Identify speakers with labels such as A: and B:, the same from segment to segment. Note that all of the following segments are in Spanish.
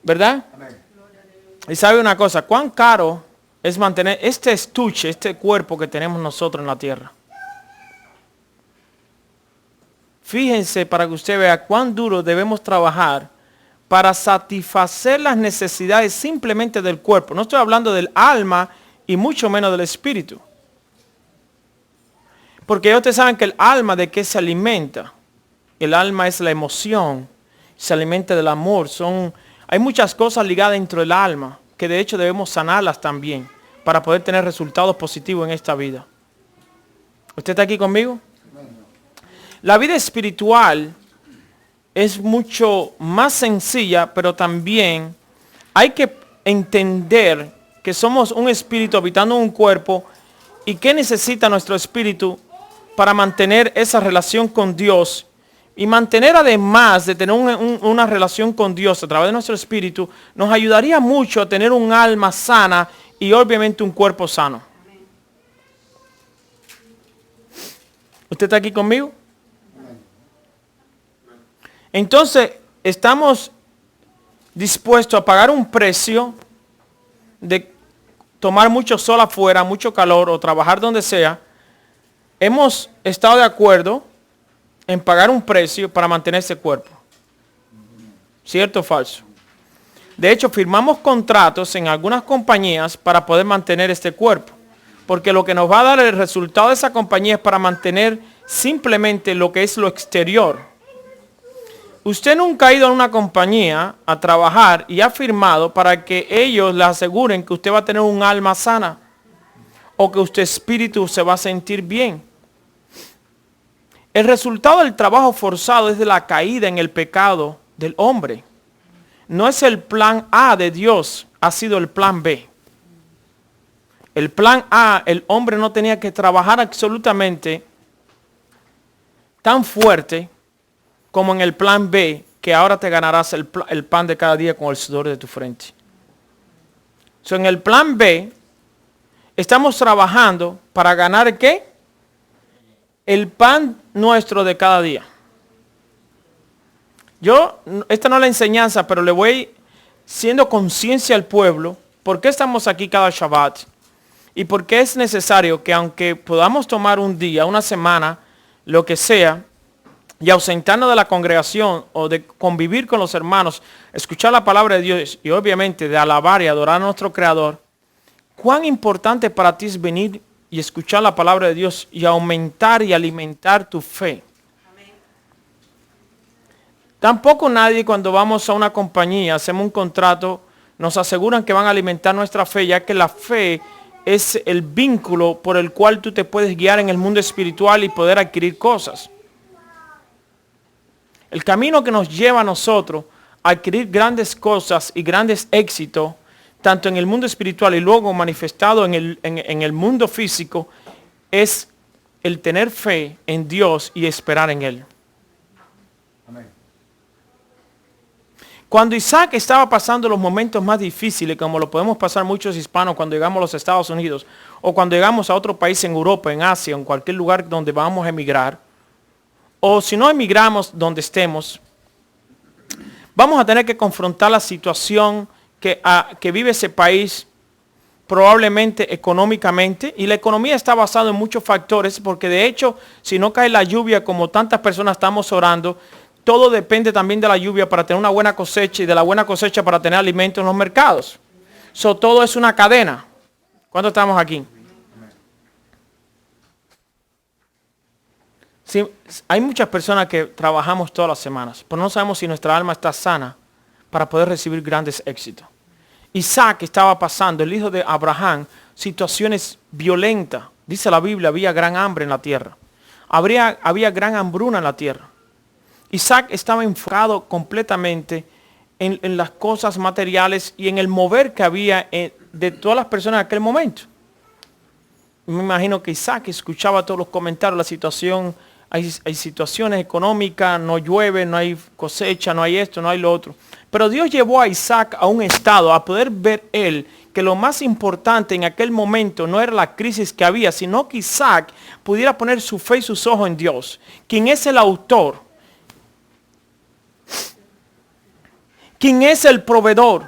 A: ¿Verdad? Amén. Y sabe una cosa, cuán caro es mantener este estuche, este cuerpo que tenemos nosotros en la tierra. Fíjense para que usted vea cuán duro debemos trabajar para satisfacer las necesidades simplemente del cuerpo. No estoy hablando del alma y mucho menos del espíritu. Porque ustedes saben que el alma, ¿de qué se alimenta? El alma es la emoción, se alimenta del amor. Hay muchas cosas ligadas dentro del alma que de hecho debemos sanarlas también para poder tener resultados positivos en esta vida. ¿Usted está aquí conmigo? La vida espiritual es mucho más sencilla, pero también hay que entender que somos un espíritu habitando un cuerpo y qué necesita nuestro espíritu para mantener esa relación con Dios y mantener, además de tener una relación con Dios a través de nuestro espíritu, nos ayudaría mucho a tener un alma sana y obviamente un cuerpo sano. ¿Usted está aquí conmigo? Entonces, estamos dispuestos a pagar un precio de tomar mucho sol afuera, mucho calor o trabajar donde sea. Hemos estado de acuerdo en pagar un precio para mantener ese cuerpo. ¿Cierto o falso? De hecho, firmamos contratos en algunas compañías para poder mantener este cuerpo. Porque lo que nos va a dar el resultado de esa compañía es para mantener simplemente lo que es lo exterior. Usted nunca ha ido a una compañía a trabajar y ha firmado para que ellos le aseguren que usted va a tener un alma sana o que usted espíritu se va a sentir bien. El resultado del trabajo forzado es de la caída en el pecado del hombre. No es el plan A de Dios, ha sido el plan B. El plan A, el hombre no tenía que trabajar absolutamente tan fuerte como en el plan B, que ahora te ganarás el pan de cada día con el sudor de tu frente. En el plan B, estamos trabajando para ganar ¿qué? El pan nuestro de cada día. Esta no es la enseñanza, pero le voy siendo conciencia al pueblo, ¿por qué estamos aquí cada Shabbat? Y por qué es necesario que aunque podamos tomar un día, una semana, lo que sea, y ausentarnos de la congregación o de convivir con los hermanos, escuchar la palabra de Dios y obviamente de alabar y adorar a nuestro Creador, cuán importante para ti es venir y escuchar la palabra de Dios y aumentar y alimentar tu fe. Amén. Tampoco nadie cuando vamos a una compañía, hacemos un contrato, nos aseguran que van a alimentar nuestra fe, ya que la fe es el vínculo por el cual tú te puedes guiar en el mundo espiritual y poder adquirir cosas. El camino que nos lleva a nosotros a adquirir grandes cosas y grandes éxitos, tanto en el mundo espiritual y luego manifestado en el mundo físico, es el tener fe en Dios y esperar en Él. Amén. Cuando Isaac estaba pasando los momentos más difíciles, como lo podemos pasar muchos hispanos cuando llegamos a los Estados Unidos, o cuando llegamos a otro país en Europa, en Asia, en cualquier lugar donde vamos a emigrar, o si no emigramos donde estemos, vamos a tener que confrontar la situación que vive ese país, probablemente económicamente, y la economía está basada en muchos factores, porque de hecho, si no cae la lluvia como tantas personas estamos orando, todo depende también de la lluvia para tener una buena cosecha y de la buena cosecha para tener alimentos en los mercados. Todo es una cadena. ¿Cuántos estamos aquí? Sí, hay muchas personas que trabajamos todas las semanas, pero no sabemos si nuestra alma está sana para poder recibir grandes éxitos. Isaac estaba pasando, el hijo de Abraham, situaciones violentas. Dice la Biblia, había gran hambre en la tierra. Había gran hambruna en la tierra. Isaac estaba enfocado completamente en las cosas materiales y en el mover que había de todas las personas en aquel momento. Me imagino que Isaac escuchaba todos los comentarios, la situación. Hay situaciones económicas, no llueve, no hay cosecha, no hay esto, no hay lo otro. Pero Dios llevó a Isaac a un estado, a poder ver él, que lo más importante en aquel momento no era la crisis que había, sino que Isaac pudiera poner su fe y sus ojos en Dios, quien es el autor ¿Quién es el proveedor?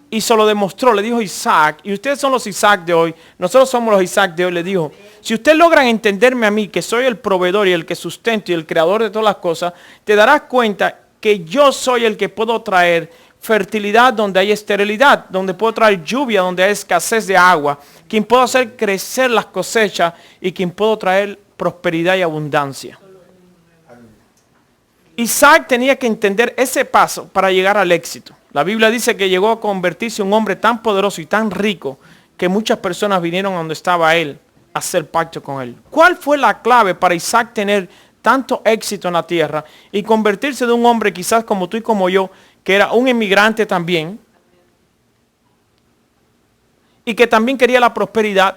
A: Y se lo demostró, le dijo Isaac, y ustedes son los Isaac de hoy, nosotros somos los Isaac de hoy, le dijo, si ustedes logran entenderme a mí, que soy el proveedor y el que sustento y el creador de todas las cosas, te darás cuenta que yo soy el que puedo traer fertilidad donde hay esterilidad, donde puedo traer lluvia donde hay escasez de agua, quien puedo hacer crecer las cosechas y quien puedo traer prosperidad y abundancia. Isaac tenía que entender ese paso para llegar al éxito. La Biblia dice que llegó a convertirse en un hombre tan poderoso y tan rico que muchas personas vinieron a donde estaba él a hacer pacto con él. ¿Cuál fue la clave para Isaac tener tanto éxito en la tierra y convertirse de un hombre quizás como tú y como yo, que era un inmigrante también y que también quería la prosperidad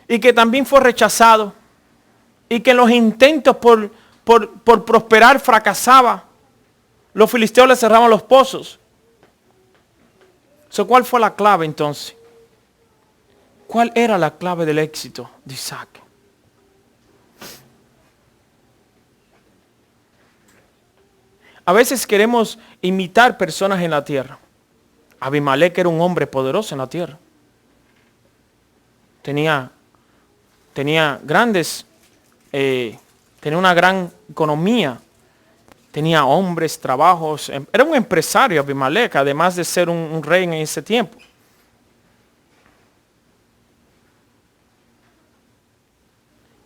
A: y que también fue rechazado y que en los intentos por prosperar fracasaba? Los filisteos le cerraban los pozos. ¿Cuál fue la clave entonces? ¿Cuál era la clave del éxito de Isaac? A veces queremos imitar personas en la tierra. Abimelec era un hombre poderoso en la tierra. Tenía grandes, tenía una gran economía. Tenía hombres, trabajos. Era un empresario Abimelec, además de ser un rey en ese tiempo.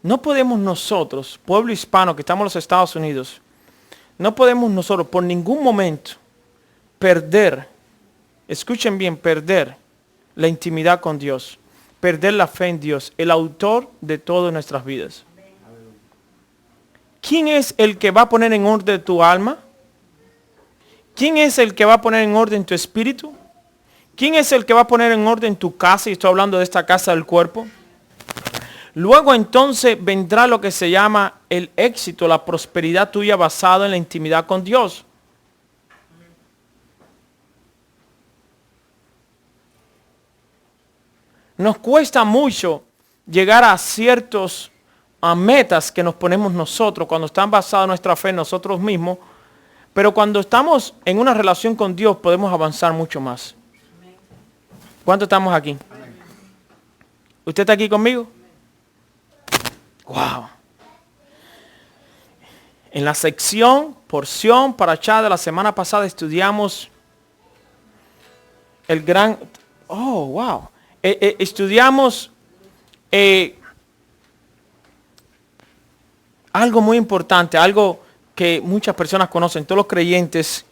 A: No podemos nosotros, pueblo hispano que estamos en los Estados Unidos, no podemos nosotros por ningún momento perder, escuchen bien, perder la intimidad con Dios, perder la fe en Dios, el autor de todas nuestras vidas. ¿Quién es el que va a poner en orden tu alma? ¿Quién es el que va a poner en orden tu espíritu? ¿Quién es el que va a poner en orden tu casa? Y estoy hablando de esta casa del cuerpo. Luego entonces vendrá lo que se llama el éxito, la prosperidad tuya basada en la intimidad con Dios. Nos cuesta mucho llegar a ciertos metas que nos ponemos nosotros cuando están basadas nuestra fe en nosotros mismos, pero cuando estamos en una relación con Dios podemos avanzar mucho más. ¿Cuántos estamos aquí? ¿Usted está aquí conmigo? Wow. En la sección porción para allá de la semana pasada estudiamos el gran, estudiamos algo muy importante, algo que muchas personas conocen, todos los creyentes,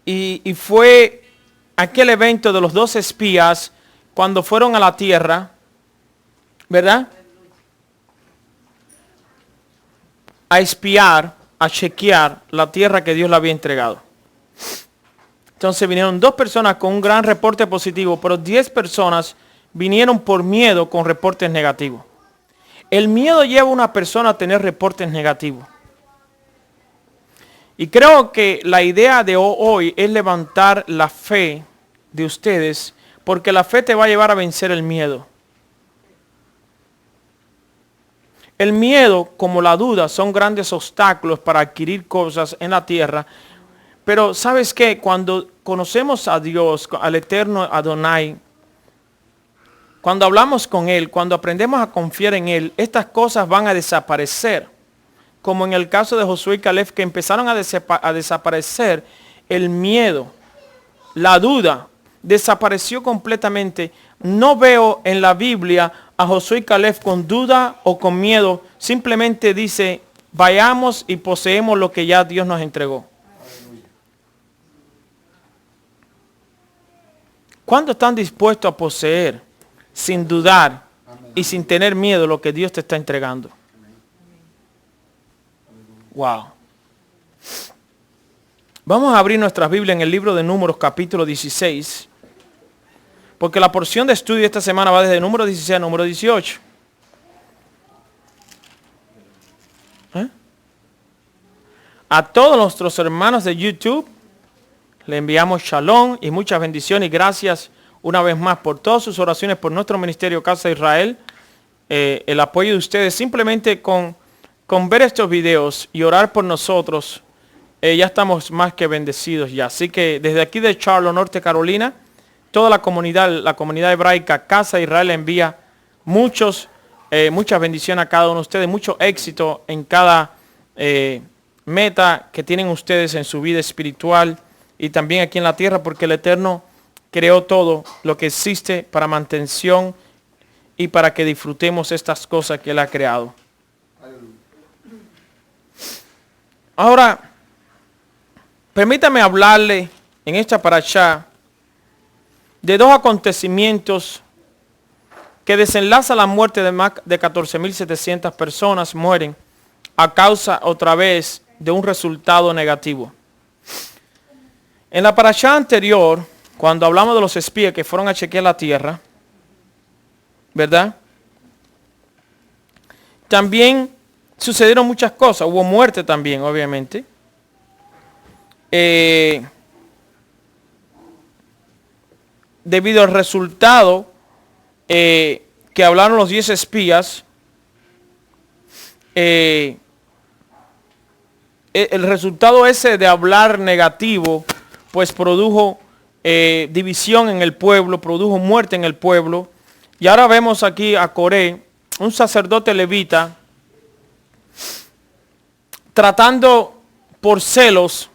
A: y fue aquel evento de los 2 espías cuando fueron a la tierra, ¿verdad? A espiar, a chequear la tierra que Dios le había entregado. Entonces vinieron 2 personas con un gran reporte positivo, pero 10 personas vinieron por miedo con reportes negativos. El miedo lleva a una persona a tener reportes negativos. Y creo que la idea de hoy es levantar la fe de ustedes, porque la fe te va a llevar a vencer el miedo. El miedo, como la duda, son grandes obstáculos para adquirir cosas en la tierra. Pero ¿sabes qué? Cuando conocemos a Dios, al eterno Adonai, cuando hablamos con Él, cuando aprendemos a confiar en Él, estas cosas van a desaparecer. Como en el caso de Josué y Caleb, que empezaron a desaparecer el miedo, la duda, desapareció completamente. No veo en la Biblia a Josué y Caleb con duda o con miedo. Simplemente dice, vayamos y poseemos lo que ya Dios nos entregó. ¿Cuántos están dispuestos a poseer sin dudar y sin tener miedo lo que Dios te está entregando? Wow. Vamos a abrir nuestras Biblias en el libro de Números capítulo 16. Porque la porción de estudio esta semana va desde número 16 a número 18. A todos nuestros hermanos de YouTube le enviamos shalom y muchas bendiciones y gracias una vez más por todas sus oraciones por nuestro ministerio Casa de Israel. El apoyo de ustedes simplemente con ver estos videos y orar por nosotros ya estamos más que bendecidos ya. Así que desde aquí de Charlotte, Norte Carolina, toda la comunidad hebraica, Casa de Israel, envía muchas bendiciones a cada uno de ustedes, mucho éxito en cada meta que tienen ustedes en su vida espiritual y también aquí en la tierra, porque el Eterno creó todo lo que existe para mantención y para que disfrutemos estas cosas que Él ha creado. Ahora, permítame hablarle en esta parashá de dos acontecimientos que desenlazan la muerte de más de 14.700 personas mueren a causa otra vez de un resultado negativo. En la parashá anterior, cuando hablamos de los espías que fueron a chequear la tierra, ¿verdad? También sucedieron muchas cosas, hubo muerte también, obviamente. Debido al resultado que hablaron los 10 espías, el resultado ese de hablar negativo, pues produjo división en el pueblo, produjo muerte en el pueblo. Y ahora vemos aquí a Coré, un sacerdote levita, tratando por celos,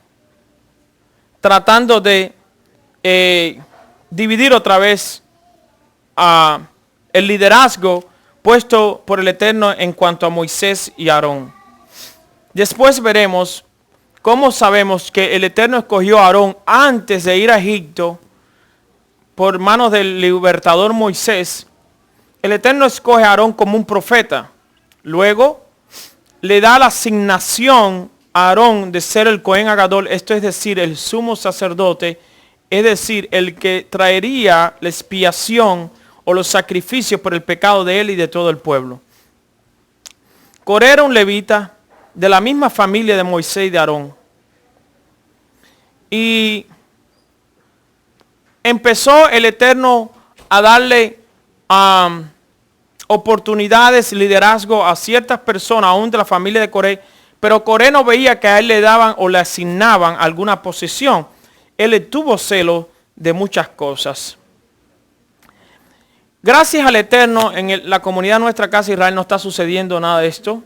A: tratando de dividir otra vez el liderazgo puesto por el Eterno en cuanto a Moisés y Aarón. Después veremos cómo sabemos que el Eterno escogió a Aarón antes de ir a Egipto por manos del libertador Moisés. El Eterno escoge a Aarón como un profeta. Luego le da la asignación a Aarón de ser el Cohen Agadol, esto es decir, el sumo sacerdote, es decir, el que traería la expiación o los sacrificios por el pecado de él y de todo el pueblo. Coré era un levita de la misma familia de Moisés y de Aarón. Y empezó el Eterno a darle oportunidades, liderazgo a ciertas personas, aún de la familia de Coré, pero Coré no veía que a él le daban o le asignaban alguna posición. Él le tuvo celo de muchas cosas. Gracias al Eterno, en la comunidad de nuestra Casa de Israel no está sucediendo nada de esto.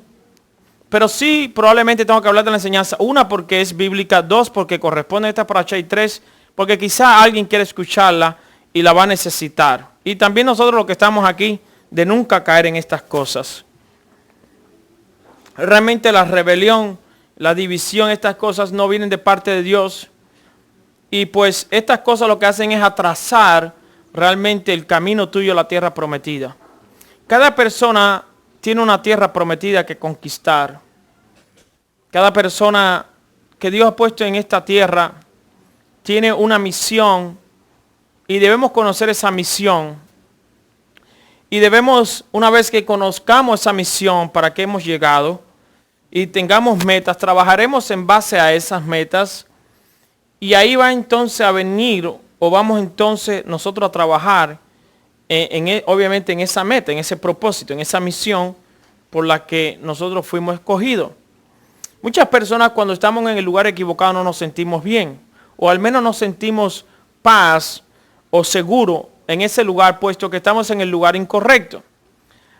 A: Pero sí, probablemente tengo que hablar de la enseñanza. Una, porque es bíblica. Dos, porque corresponde a esta parashá. Y tres, porque quizá alguien quiere escucharla y la va a necesitar. Y también nosotros los que estamos aquí, de nunca caer en estas cosas. Realmente la rebelión, la división, estas cosas no vienen de parte de Dios. Y pues estas cosas lo que hacen es atrasar realmente el camino tuyo a la tierra prometida. Cada persona tiene una tierra prometida que conquistar. Cada persona que Dios ha puesto en esta tierra tiene una misión y debemos conocer esa misión. Y debemos, una vez que conozcamos esa misión para que hemos llegado y tengamos metas, trabajaremos en base a esas metas. Y ahí va entonces a venir, o vamos entonces nosotros a trabajar, obviamente en esa meta, en ese propósito, en esa misión por la que nosotros fuimos escogidos. Muchas personas cuando estamos en el lugar equivocado no nos sentimos bien, o al menos nos sentimos paz o seguro en ese lugar, puesto que estamos en el lugar incorrecto.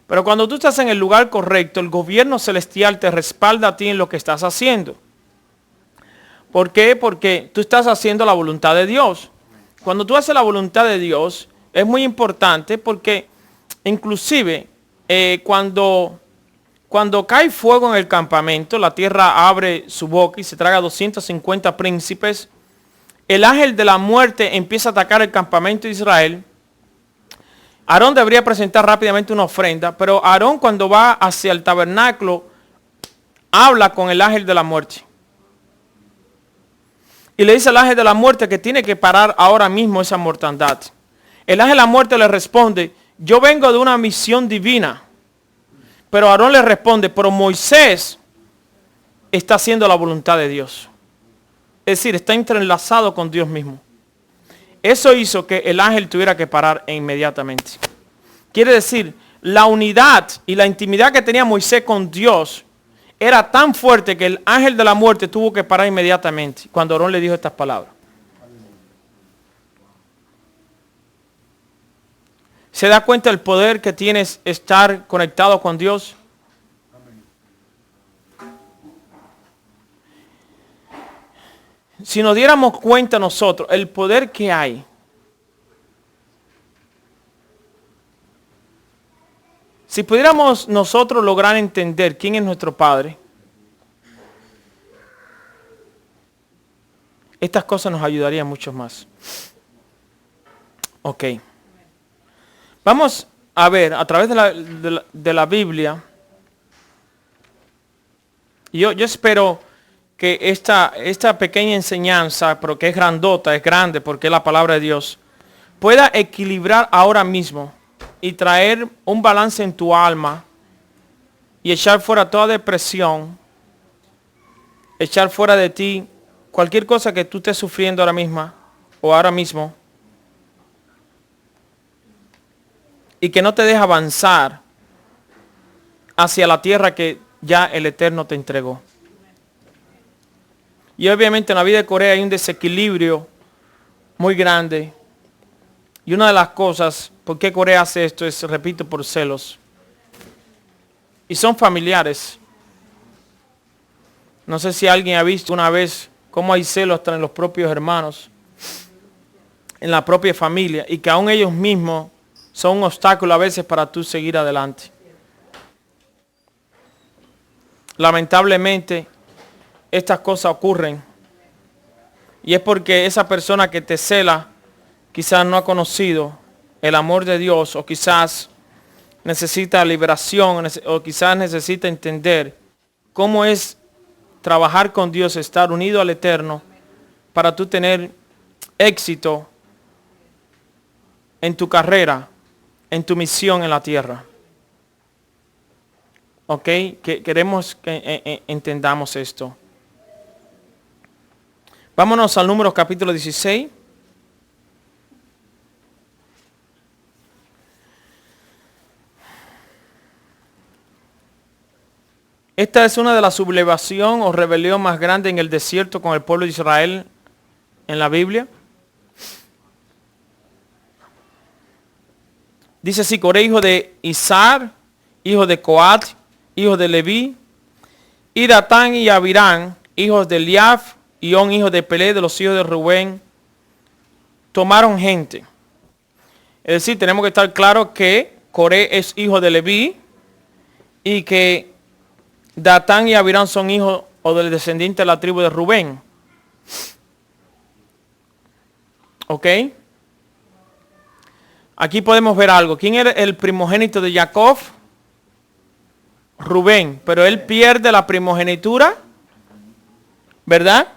A: Pero cuando tú estás en el lugar correcto, el gobierno celestial te respalda a ti en lo que estás haciendo. ¿Por qué? Porque tú estás haciendo la voluntad de Dios. Cuando tú haces la voluntad de Dios, es muy importante porque inclusive cuando cae fuego en el campamento, la tierra abre su boca y se traga 250 príncipes. El ángel de la muerte empieza a atacar el campamento de Israel. Aarón debería presentar rápidamente una ofrenda, pero Aarón cuando va hacia el tabernáculo habla con el ángel de la muerte. Y le dice al ángel de la muerte que tiene que parar ahora mismo esa mortandad. El ángel de la muerte le responde, yo vengo de una misión divina. Pero Aarón le responde, pero Moisés está haciendo la voluntad de Dios. Es decir, está entrelazado con Dios mismo. Eso hizo que el ángel tuviera que parar inmediatamente. Quiere decir, la unidad y la intimidad que tenía Moisés con Dios era tan fuerte que el ángel de la muerte tuvo que parar inmediatamente cuando Aarón le dijo estas palabras. ¿Se da cuenta del poder que tienes estar conectado con Dios? Si nos diéramos cuenta nosotros el poder que hay, si pudiéramos nosotros lograr entender quién es nuestro Padre, estas cosas nos ayudarían mucho más. Ok. Vamos a ver a través de la Biblia. Yo espero que esta pequeña enseñanza, pero que es grandota, es grande porque es la palabra de Dios, pueda equilibrar ahora mismo y traer un balance en tu alma y echar fuera toda depresión, echar fuera de ti cualquier cosa que tú estés sufriendo ahora misma o ahora mismo, y que no te deje avanzar hacia la tierra que ya el Eterno te entregó. Y obviamente en la vida de Corea hay un desequilibrio muy grande. Y una de las cosas, por qué Corea hace esto, es, repito, por celos. Y son familiares. No sé si alguien ha visto una vez cómo hay celos hasta en los propios hermanos, en la propia familia, y que aún ellos mismos son un obstáculo a veces para tú seguir adelante. Lamentablemente, estas cosas ocurren. Y es porque esa persona que te cela quizás no ha conocido el amor de Dios, o quizás necesita liberación, o quizás necesita entender cómo es trabajar con Dios, estar unido al Eterno, para tú tener éxito en tu carrera, en tu misión en la tierra. ¿Ok? Que queremos que entendamos esto. Vámonos al Números capítulo 16. Esta es una de las sublevación o rebelión más grande en el desierto con el pueblo de Israel en la Biblia. Dice así: Coré, hijo de Izar, hijo de Coat, hijo de Leví, y Datán y Abirán, hijos de Eliab, y On, hijo de Pelé, de los hijos de Rubén, tomaron gente. Es decir, tenemos que estar claros que Coré es hijo de Leví y que Datán y Abirán son hijos o del descendiente de la tribu de Rubén. ¿Ok? Aquí podemos ver algo. ¿Quién era el primogénito de Jacob? Rubén. Pero él pierde la primogenitura, ¿verdad?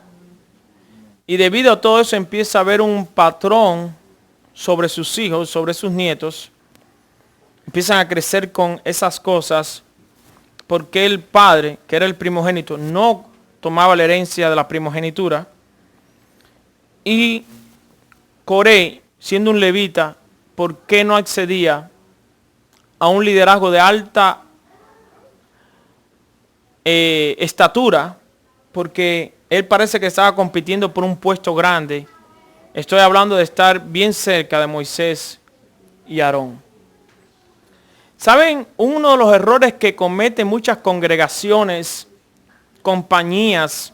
A: Y debido a todo eso empieza a haber un patrón sobre sus hijos, sobre sus nietos. Empiezan a crecer con esas cosas porque el padre, que era el primogénito, no tomaba la herencia de la primogenitura. Y Coré, siendo un levita, ¿por qué no accedía a un liderazgo de alta estatura? Porque él parece que estaba compitiendo por un puesto grande. Estoy hablando de estar bien cerca de Moisés y Aarón. ¿Saben? Uno de los errores que cometen muchas congregaciones, compañías,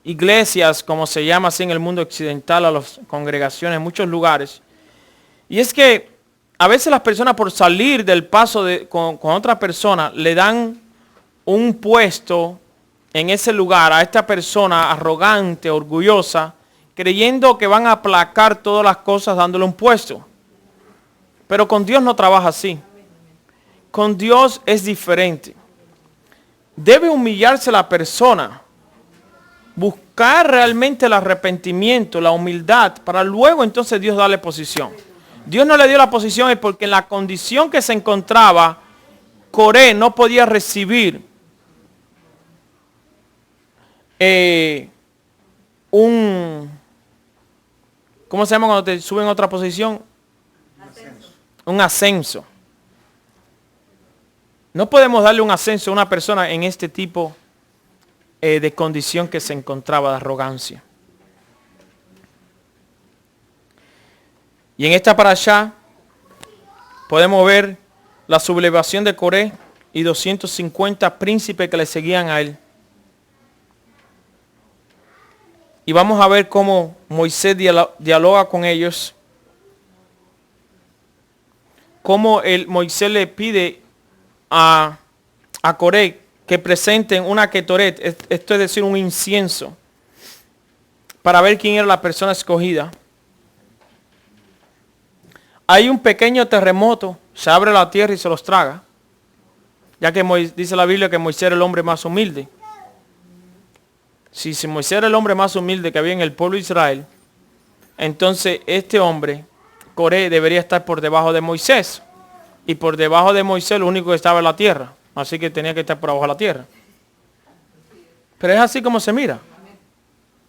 A: iglesias, como se llama así en el mundo occidental, a las congregaciones en muchos lugares, y es que a veces las personas, por salir del paso con otra persona, le dan un puesto en ese lugar a esta persona arrogante, orgullosa, creyendo que van a aplacar todas las cosas dándole un puesto. Pero con Dios no trabaja así. Con Dios es diferente. Debe humillarse la persona, buscar realmente el arrepentimiento, la humildad, para luego entonces Dios darle posición. Dios no le dio la posición es porque en la condición que se encontraba, Coré no podía recibir ¿cómo se llama cuando te suben a otra posición? Ascenso. Un ascenso. No podemos darle un ascenso a una persona en este tipo de condición que se encontraba de arrogancia. Y en esta parashá podemos ver la sublevación de Coré y 250 príncipes que le seguían a él. Y vamos a ver cómo Moisés dialoga con ellos. Cómo Moisés le pide a Coré que presenten una ketoret, esto es decir, un incienso, para ver quién era la persona escogida. Hay un pequeño terremoto, se abre la tierra y se los traga, ya que dice la Biblia que Moisés era el hombre más humilde. Si Moisés era el hombre más humilde que había en el pueblo de Israel, entonces este hombre, Coré, debería estar por debajo de Moisés. Y por debajo de Moisés lo único que estaba en la tierra. Así que tenía que estar por abajo de la tierra. Pero es así como se mira.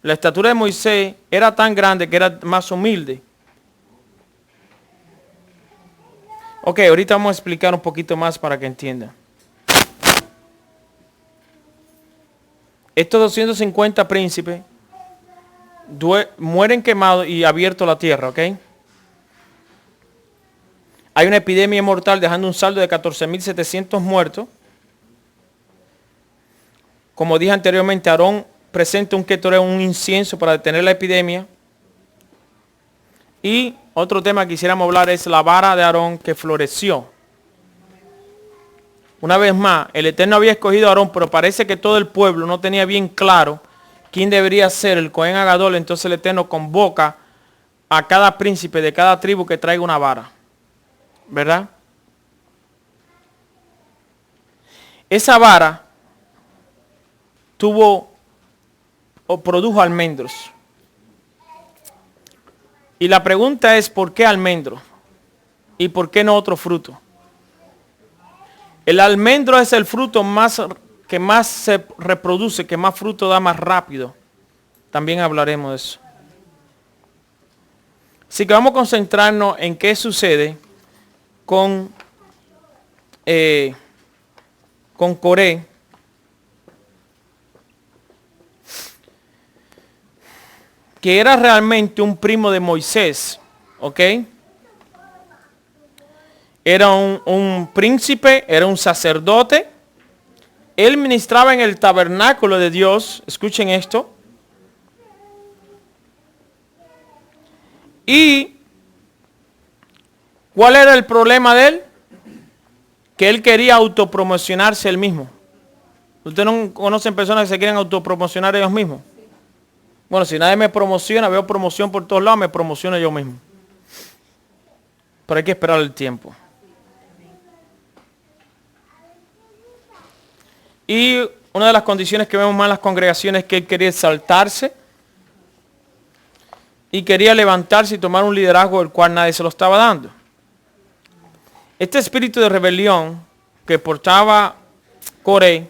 A: La estatura de Moisés era tan grande que era más humilde. Ok, ahorita vamos a explicar un poquito más para que entiendan. Estos 250 príncipes mueren quemados y abierto la tierra, ¿ok? Hay una epidemia mortal dejando un saldo de 14.700 muertos. Como dije anteriormente, Aarón presenta un ketoret, un incienso para detener la epidemia. Y otro tema que quisiéramos hablar es la vara de Aarón que floreció. Una vez más, el Eterno había escogido a Aarón, pero parece que todo el pueblo no tenía bien claro quién debería ser el Cohen Agadol. Entonces el Eterno convoca a cada príncipe de cada tribu que traiga una vara. ¿Verdad? Esa vara produjo almendros. Y la pregunta es, ¿por qué almendro? ¿Y por qué no otro fruto? El almendro es el fruto que más se reproduce, que más fruto da más rápido. También hablaremos de eso. Así que vamos a concentrarnos en qué sucede con Coré. Que era realmente un primo de Moisés, ¿ok? Era un príncipe, era un sacerdote. Él ministraba en el tabernáculo de Dios, escuchen esto. ¿Y cuál era el problema de él? Que él quería autopromocionarse él mismo. ¿Ustedes no conocen personas que se quieren autopromocionar ellos mismos? Bueno, si nadie me promociona, veo promoción por todos lados, me promociono yo mismo. Pero hay que esperar el tiempo. Y una de las condiciones que vemos más en las congregaciones es que él quería exaltarse y quería levantarse y tomar un liderazgo del cual nadie se lo estaba dando. Este espíritu de rebelión que portaba Coré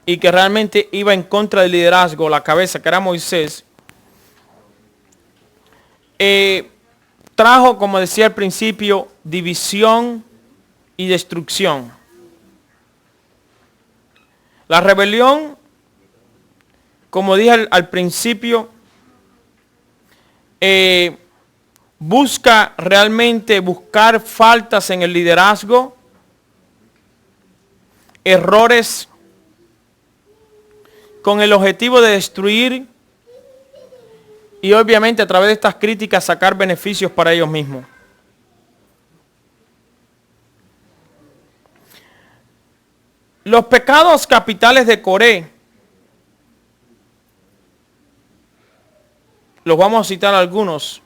A: y que realmente iba en contra del liderazgo, la cabeza, que era Moisés, trajo, como decía al principio, división y destrucción. La rebelión, como dije al principio, busca realmente buscar faltas en el liderazgo, errores, con el objetivo de destruir y obviamente a través de estas críticas sacar beneficios para ellos mismos. Los pecados capitales de Coré, los vamos a citar algunos.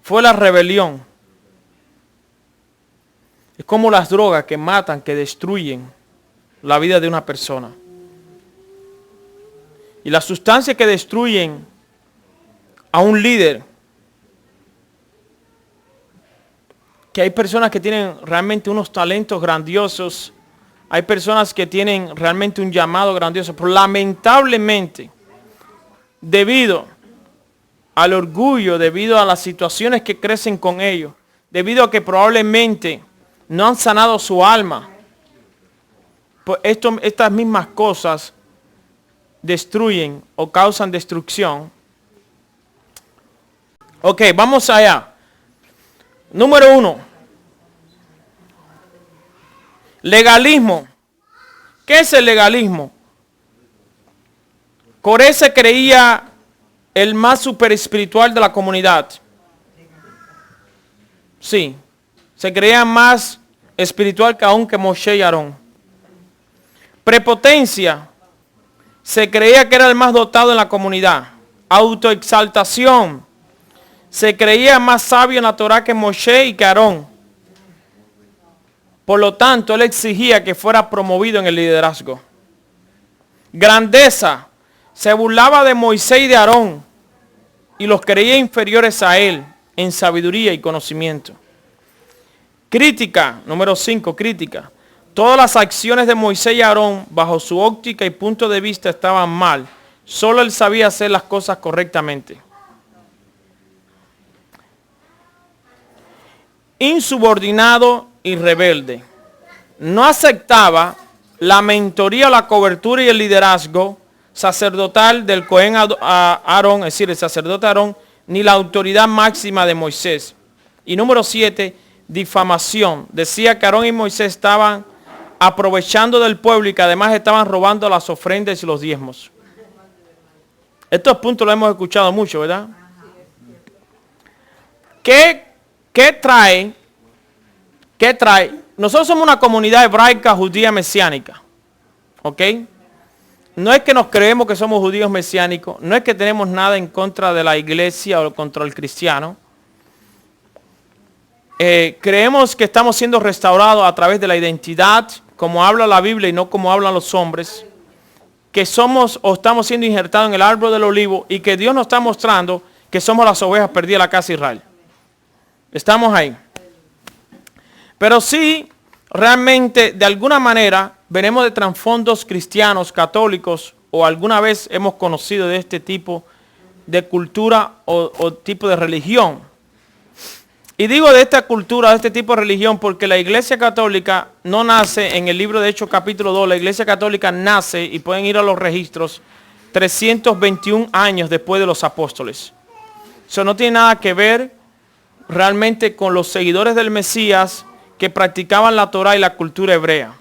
A: Fue la rebelión. Es como las drogas que matan, que destruyen la vida de una persona. Y las sustancias que destruyen a un líder, que hay personas que tienen realmente unos talentos grandiosos, hay personas que tienen realmente un llamado grandioso, pero lamentablemente, debido al orgullo, debido a las situaciones que crecen con ellos, debido a que probablemente no han sanado su alma. Pues estas mismas cosas destruyen o causan destrucción. Ok, vamos allá. Número 1. Legalismo. ¿Qué es el legalismo? Coré se creía el más super espiritual de la comunidad. Sí, se creía más espiritual que aún que Moshe y Aarón. Prepotencia. Se creía que era el más dotado en la comunidad. Autoexaltación. Se creía más sabio en la Torah que Moshe y que Aarón. Por lo tanto, él exigía que fuera promovido en el liderazgo. Grandeza. Se burlaba de Moisés y de Aarón y los creía inferiores a él en sabiduría y conocimiento. Crítica. Número 5. Crítica. Todas las acciones de Moisés y Aarón, bajo su óptica y punto de vista, estaban mal. Solo él sabía hacer las cosas correctamente. Insubordinado y rebelde. No aceptaba la mentoría, la cobertura y el liderazgo sacerdotal del Cohen Aarón, es decir, el sacerdote Aarón, ni la autoridad máxima de Moisés. Y número 7, difamación. Decía que Aarón y Moisés estaban aprovechando del pueblo y que además estaban robando las ofrendas y los diezmos. Estos puntos los hemos escuchado mucho, ¿verdad? ¿Qué trae? Nosotros somos una comunidad hebraica, judía, mesiánica. ¿Ok? No es que nos creemos que somos judíos mesiánicos. No es que tenemos nada en contra de la iglesia o contra el cristiano. Creemos que estamos siendo restaurados a través de la identidad, como habla la Biblia y no como hablan los hombres. Que somos o estamos siendo injertados en el árbol del olivo y que Dios nos está mostrando que somos las ovejas perdidas de la casa de Israel. Estamos ahí. Pero sí, realmente, de alguna manera, venimos de trasfondos cristianos, católicos, o alguna vez hemos conocido de este tipo de cultura o tipo de religión. Y digo de esta cultura, de este tipo de religión, porque la Iglesia Católica no nace en el libro de Hechos capítulo 2. La Iglesia Católica nace, y pueden ir a los registros, 321 años después de los apóstoles. Eso no tiene nada que ver realmente con los seguidores del Mesías que practicaban la Torah y la cultura hebrea.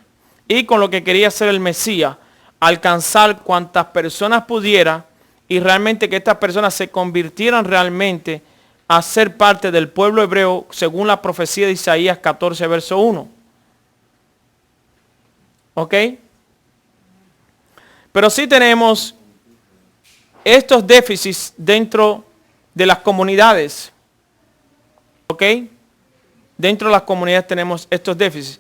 A: Y con lo que quería hacer el Mesías, alcanzar cuantas personas pudiera y realmente que estas personas se convirtieran realmente a ser parte del pueblo hebreo según la profecía de Isaías 14, verso 1. ¿Ok? Pero sí tenemos estos déficits dentro de las comunidades. ¿Ok? Dentro de las comunidades tenemos estos déficits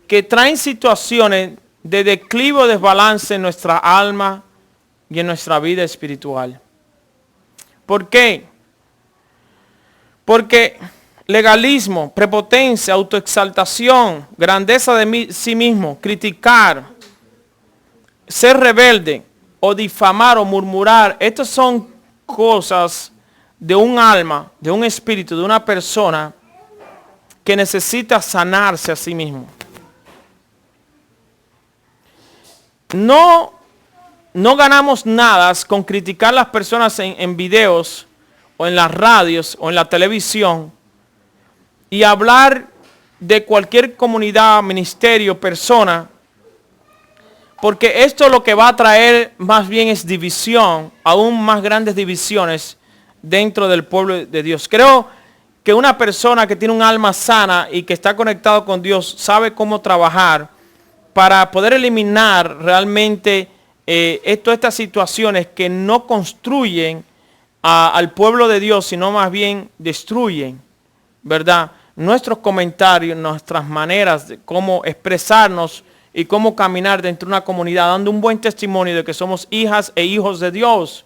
A: que traen situaciones de declive o desbalance en nuestra alma y en nuestra vida espiritual. ¿Por qué? Porque legalismo, prepotencia, autoexaltación, grandeza de sí mismo, criticar, ser rebelde o difamar o murmurar, estas son cosas de un alma, de un espíritu, de una persona que necesita sanarse a sí mismo. No ganamos nada con criticar a las personas en videos o en las radios o en la televisión y hablar de cualquier comunidad, ministerio, persona, porque esto lo que va a traer más bien es división, aún más grandes divisiones dentro del pueblo de Dios. Creo que una persona que tiene un alma sana y que está conectado con Dios sabe cómo trabajar para poder eliminar realmente estas situaciones que no construyen al pueblo de Dios, sino más bien destruyen, ¿verdad? Nuestros comentarios, nuestras maneras de cómo expresarnos y cómo caminar dentro de una comunidad, dando un buen testimonio de que somos hijas e hijos de Dios.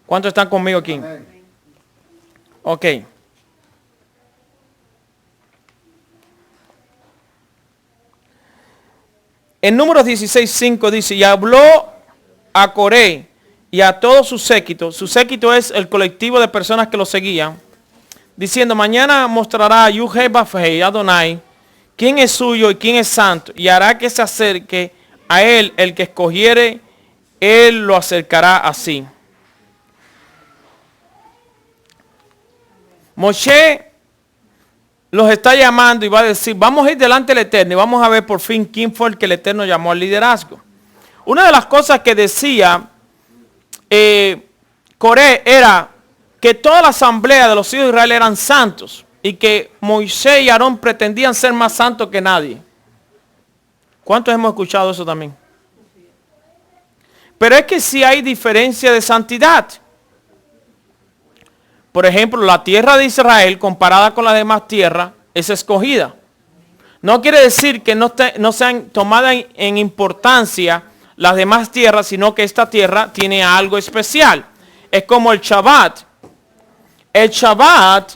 A: ¿Cuántos están conmigo aquí? Amén. Ok. En Números 16:5 dice, y habló a Coré y a todo su séquito es el colectivo de personas que lo seguían, diciendo, mañana mostrará Yud-Heh-Vav-Heh, Adonai, quién es suyo y quién es santo, y hará que se acerque a él el que escogiere, él lo acercará así. Moshe los está llamando y va a decir, vamos a ir delante del Eterno y vamos a ver por fin quién fue el que el Eterno llamó al liderazgo. Una de las cosas que decía Coré era que toda la asamblea de los hijos de Israel eran santos y que Moisés y Aarón pretendían ser más santos que nadie. ¿Cuántos hemos escuchado eso también? Pero es que sí hay diferencia de santidad. Por ejemplo, la tierra de Israel comparada con la demás tierra es escogida. No quiere decir que no sean tomadas en importancia las demás tierras, sino que esta tierra tiene algo especial. Es como el Shabbat. El Shabbat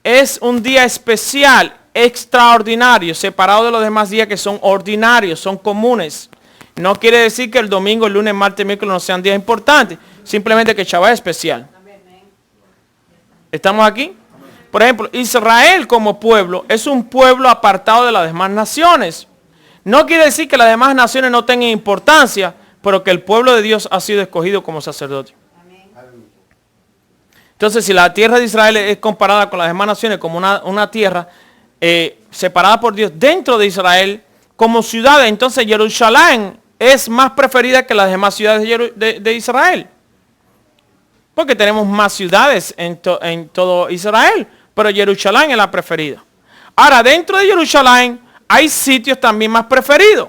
A: es un día especial, extraordinario, separado de los demás días que son ordinarios, son comunes. No quiere decir que el domingo, el lunes, martes, miércoles no sean días importantes. Simplemente que el Shabbat es especial. ¿Estamos aquí? Por ejemplo, Israel como pueblo es un pueblo apartado de las demás naciones. No quiere decir que las demás naciones no tengan importancia, pero que el pueblo de Dios ha sido escogido como sacerdote. Entonces, si la tierra de Israel es comparada con las demás naciones como una tierra separada por Dios dentro de Israel, como ciudad, entonces Jerusalén es más preferida que las demás ciudades de Israel. Porque tenemos más ciudades en todo Israel, pero Jerusalén es la preferida. Ahora, dentro de Jerusalén hay sitios también más preferidos.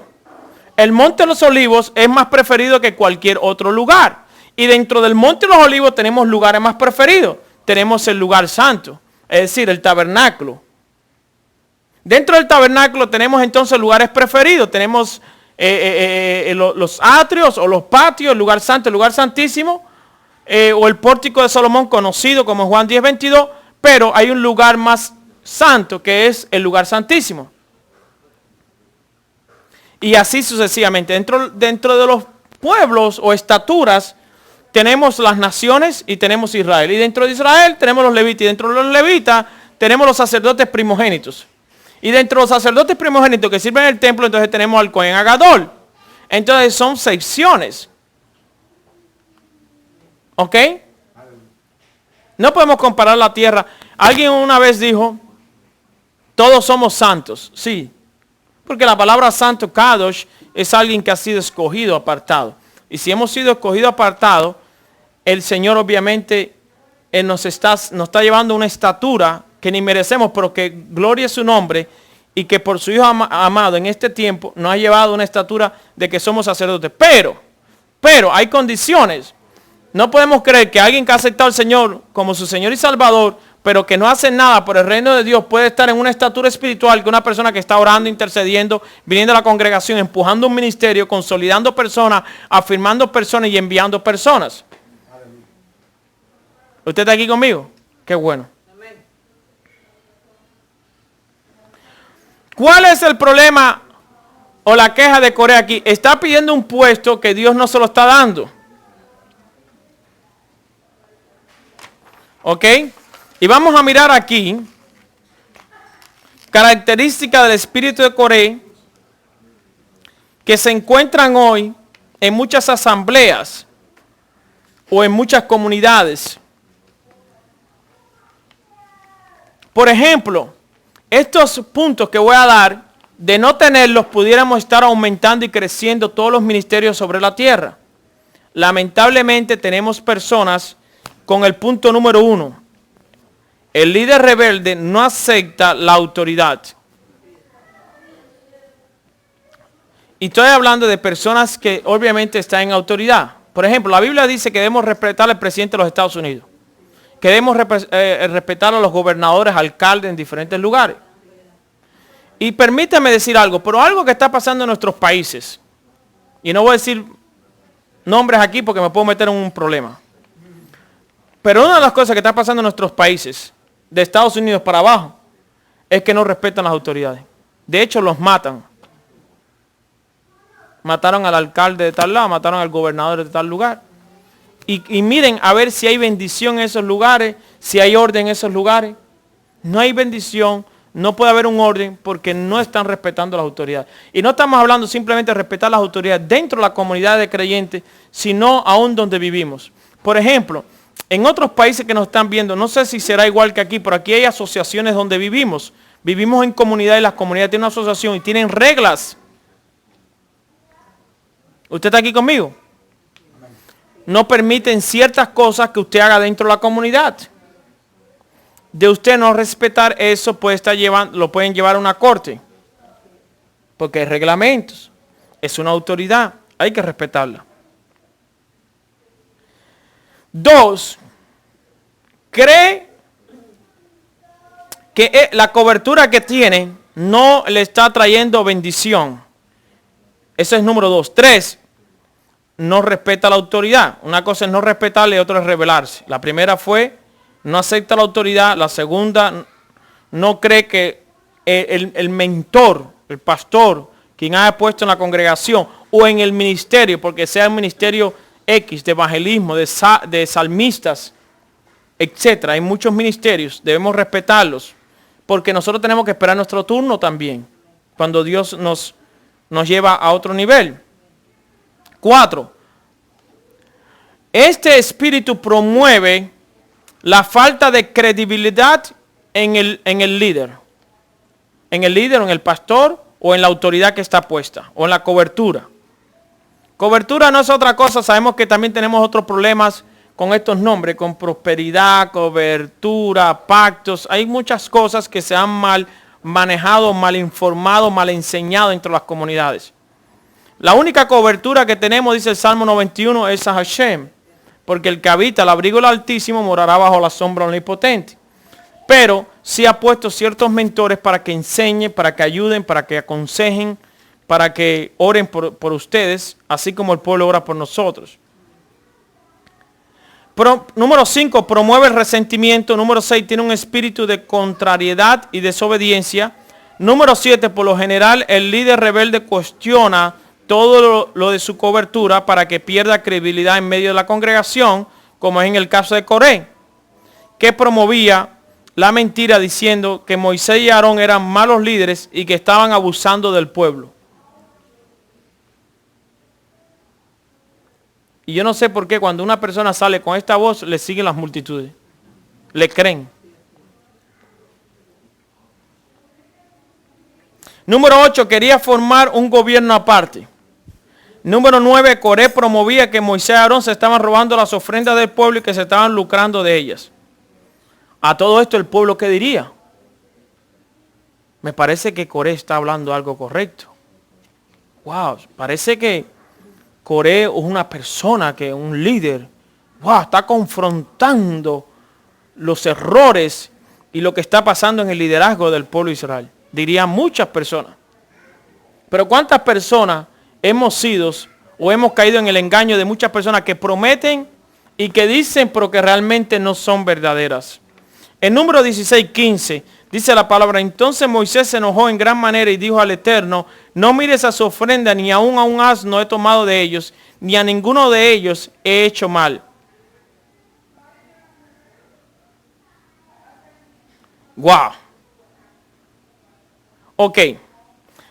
A: El Monte de los Olivos es más preferido que cualquier otro lugar. Y dentro del Monte de los Olivos tenemos lugares más preferidos. Tenemos el lugar santo, es decir, el tabernáculo. Dentro del tabernáculo tenemos entonces lugares preferidos. Tenemos los atrios o los patios, el lugar santo, el lugar santísimo, o el pórtico de Salomón, conocido como Juan 10:22, pero hay un lugar más santo que es el lugar santísimo. Y así sucesivamente. Dentro de los pueblos o estaturas tenemos las naciones y tenemos Israel. Y dentro de Israel tenemos los levitas. Y dentro de los levitas tenemos los sacerdotes primogénitos. Y dentro de los sacerdotes primogénitos que sirven en el templo, entonces tenemos al Cohen Agadol. Entonces son secciones. ¿Ok? No podemos comparar la tierra. Alguien una vez dijo, todos somos santos. Sí. Porque la palabra santo, Kadosh, es alguien que ha sido escogido, apartado. Y si hemos sido escogidos, apartados, el Señor obviamente nos está llevando una estatura que ni merecemos, pero que gloria es su nombre y que por su Hijo amado en este tiempo nos ha llevado una estatura de que somos sacerdotes. Pero hay condiciones. No podemos creer que alguien que ha aceptado al Señor como su Señor y Salvador, pero que no hace nada por el reino de Dios, puede estar en una estatura espiritual que una persona que está orando, intercediendo, viniendo a la congregación, empujando un ministerio, consolidando personas, afirmando personas y enviando personas. ¿Usted está aquí conmigo? Qué bueno. ¿Cuál es el problema o la queja de Corea aquí? Está pidiendo un puesto que Dios no se lo está dando. ¿Ok? Y vamos a mirar aquí características del espíritu de Coré que se encuentran hoy en muchas asambleas o en muchas comunidades. Por ejemplo, estos puntos que voy a dar, de no tenerlos, pudiéramos estar aumentando y creciendo todos los ministerios sobre la tierra. Lamentablemente tenemos personas con el punto número 1. El líder rebelde no acepta la autoridad. Y estoy hablando de personas que obviamente están en autoridad. Por ejemplo, la Biblia dice que debemos respetar al presidente de los Estados Unidos. Que debemos respetar a los gobernadores, alcaldes en diferentes lugares. Y permítame decir algo, pero algo que está pasando en nuestros países. Y no voy a decir nombres aquí porque me puedo meter en un problema. Pero una de las cosas que está pasando en nuestros países, de Estados Unidos para abajo, es que no respetan las autoridades. De hecho, los matan. Mataron al alcalde de tal lado, mataron al gobernador de tal lugar. Y miren a ver si hay bendición en esos lugares, si hay orden en esos lugares. no hay bendición, no puede haber un orden porque no están respetando las autoridades. Y no estamos hablando simplemente de respetar las autoridades dentro de la comunidad de creyentes, sino aún donde vivimos. Por ejemplo, en otros países que nos están viendo, no sé si será igual que aquí, pero aquí hay asociaciones donde vivimos. Vivimos en comunidad y las comunidades tienen una asociación y tienen reglas. ¿Usted está aquí conmigo? No permiten ciertas cosas que usted haga dentro de la comunidad. De usted no respetar eso, lo pueden llevar a una corte. Porque hay reglamentos. Es una autoridad. Hay que respetarla. 2. Cree que la cobertura que tiene no le está trayendo bendición. Ese es número 2. 3. No respeta la autoridad. Una cosa es no respetarle y otra es rebelarse. La primera fue no acepta la autoridad. La segunda, no cree que el mentor, el pastor, quien haya puesto en la congregación o en el ministerio, porque sea el ministerio X, de evangelismo, de salmistas, etcétera. Hay muchos ministerios, debemos respetarlos, porque nosotros tenemos que esperar nuestro turno también, cuando Dios nos lleva a otro nivel. 4. Este espíritu promueve la falta de credibilidad en el líder. En el líder, o en el pastor, o en la autoridad que está puesta, o en la cobertura. Cobertura no es otra cosa, sabemos que también tenemos otros problemas con estos nombres, con prosperidad, cobertura, pactos. Hay muchas cosas que se han mal manejado, mal informado, mal enseñado entre las comunidades. La única cobertura que tenemos, dice el Salmo 91, es a Hashem. Porque el que habita al abrigo del Altísimo morará bajo la sombra omnipotente. Pero sí ha puesto ciertos mentores para que enseñen, para que ayuden, para que aconsejen, para que oren por ustedes, así como el pueblo ora por nosotros. Número 5, promueve el resentimiento. Número 6, tiene un espíritu de contrariedad y desobediencia. Número 7, por lo general, el líder rebelde cuestiona todo lo de su cobertura para que pierda credibilidad en medio de la congregación, como es en el caso de Coré, que promovía la mentira diciendo que Moisés y Aarón eran malos líderes y que estaban abusando del pueblo. Y yo no sé por qué cuando una persona sale con esta voz, le siguen las multitudes. Le creen. Número 8, quería formar un gobierno aparte. Número 9, Coré promovía que Moisés y Aarón se estaban robando las ofrendas del pueblo y que se estaban lucrando de ellas. A todo esto, ¿el pueblo qué diría? Me parece que Coré está hablando algo correcto. Wow, parece que Coré es una persona, un líder, está confrontando los errores y lo que está pasando en el liderazgo del pueblo de Israel. Dirían muchas personas. Pero ¿cuántas personas hemos sido o hemos caído en el engaño de muchas personas que prometen y que dicen pero que realmente no son verdaderas? En número 16:15 dice la palabra: entonces Moisés se enojó en gran manera y dijo al Eterno: no mires a su ofrenda, ni aún a un asno he tomado de ellos, ni a ninguno de ellos he hecho mal. Wow. Ok.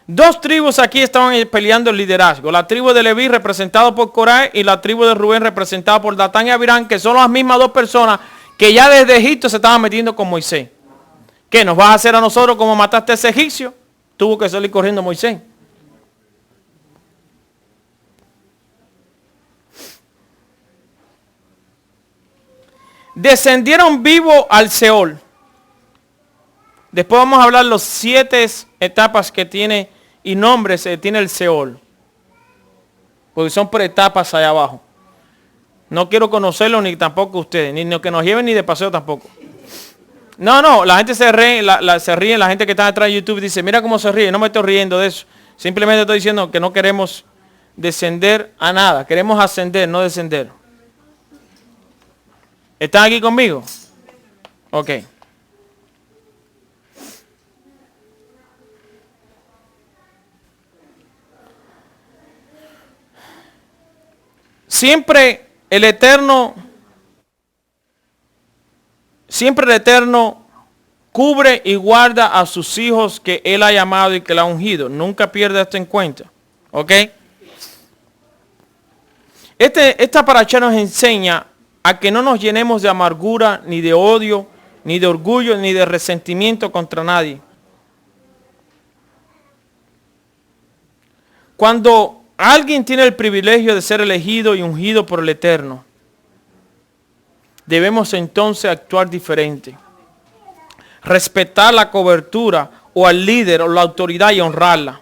A: 2 tribus aquí estaban peleando el liderazgo. La tribu de Leví representada por Coré y la tribu de Rubén representada por Datán y Abirán, que son las mismas 2 personas que ya desde Egipto se estaban metiendo con Moisés. ¿Qué nos vas a hacer a nosotros como mataste a ese egipcio? Tuvo que salir corriendo Moisés. Descendieron vivos al Seol. Después vamos a hablar los 7 etapas que tiene y nombres tiene el Seol. Porque son por etapas allá abajo. No quiero conocerlo ni tampoco ustedes, ni que nos lleven ni de paseo tampoco. No, la gente se ríe, se ríe, la gente que está detrás de YouTube dice, mira cómo se ríe, no me estoy riendo de eso. Simplemente estoy diciendo que no queremos descender a nada, queremos ascender, no descender. ¿Están aquí conmigo? Ok. Siempre el Eterno cubre y guarda a sus hijos que Él ha llamado y que Él ha ungido. Nunca pierda esto en cuenta. ¿Ok? Esta paracha nos enseña a que no nos llenemos de amargura, ni de odio, ni de orgullo, ni de resentimiento contra nadie. Cuando alguien tiene el privilegio de ser elegido y ungido por el Eterno, debemos entonces actuar diferente. Respetar la cobertura o al líder o la autoridad y honrarla.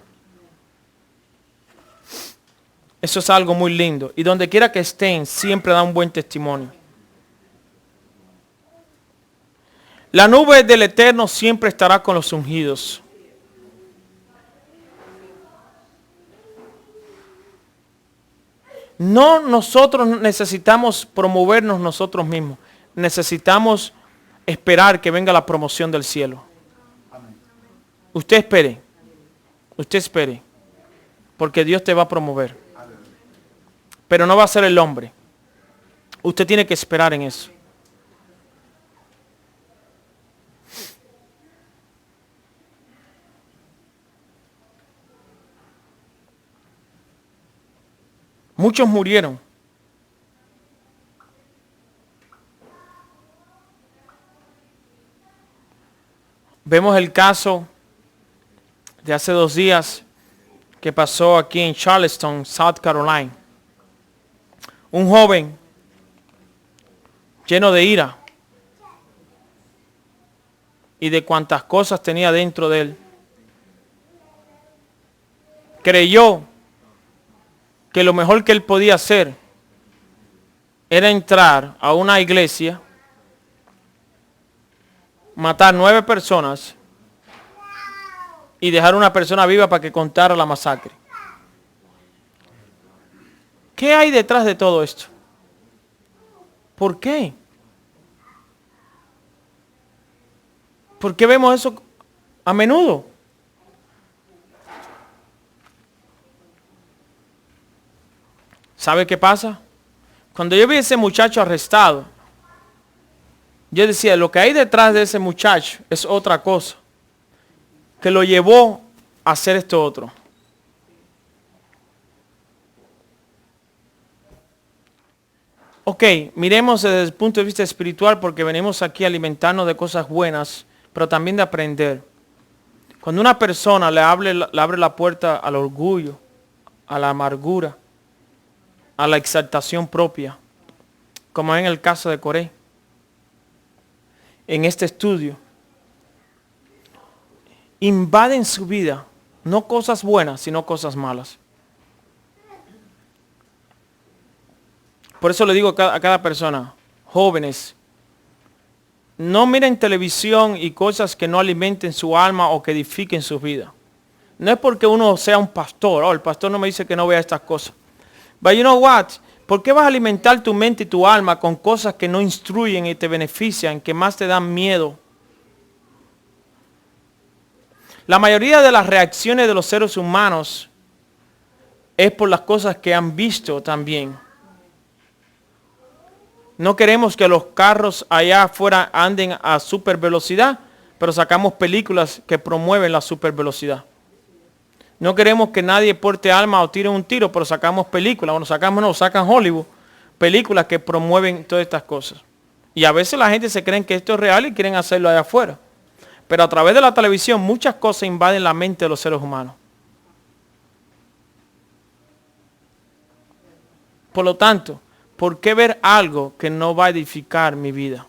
A: Eso es algo muy lindo. Y donde quiera que estén, siempre da un buen testimonio. La nube del Eterno siempre estará con los ungidos. No nosotros necesitamos promovernos nosotros mismos. Necesitamos esperar que venga la promoción del cielo. Usted espere. Usted espere. Porque Dios te va a promover. Pero no va a ser el hombre. Usted tiene que esperar en eso. Muchos murieron. Vemos el caso de hace 2 días que pasó aquí en Charleston, South Carolina. Un joven lleno de ira y de cuantas cosas tenía dentro de él. Creyó que lo mejor que él podía hacer era entrar a una iglesia, matar 9 personas y dejar una persona viva para que contara la masacre. ¿Qué hay detrás de todo esto? ¿Por qué? ¿Por qué vemos eso a menudo? ¿Sabe qué pasa? Cuando yo vi a ese muchacho arrestado, yo decía, lo que hay detrás de ese muchacho es otra cosa, que lo llevó a hacer esto otro. Ok, miremos desde el punto de vista espiritual porque venimos aquí a alimentarnos de cosas buenas, pero también de aprender. Cuando una persona le abre la puerta al orgullo, a la amargura, a la exaltación propia, como en el caso de Coré, en este estudio, invaden su vida, no cosas buenas, sino cosas malas. Por eso le digo a cada persona, jóvenes, no miren televisión y cosas que no alimenten su alma o que edifiquen su vida. No es porque uno sea un pastor, el pastor no me dice que no vea estas cosas. But you know what? ¿Por qué vas a alimentar tu mente y tu alma con cosas que no instruyen y te benefician, que más te dan miedo? La mayoría de las reacciones de los seres humanos es por las cosas que han visto también. No queremos que los carros allá afuera anden a super velocidad, pero sacamos películas que promueven la super velocidad. No queremos que nadie porte alma o tire un tiro, pero sacamos películas, sacan Hollywood, películas que promueven todas estas cosas. Y a veces la gente se cree que esto es real y quieren hacerlo allá afuera. Pero a través de la televisión muchas cosas invaden la mente de los seres humanos. Por lo tanto, ¿por qué ver algo que no va a edificar mi vida?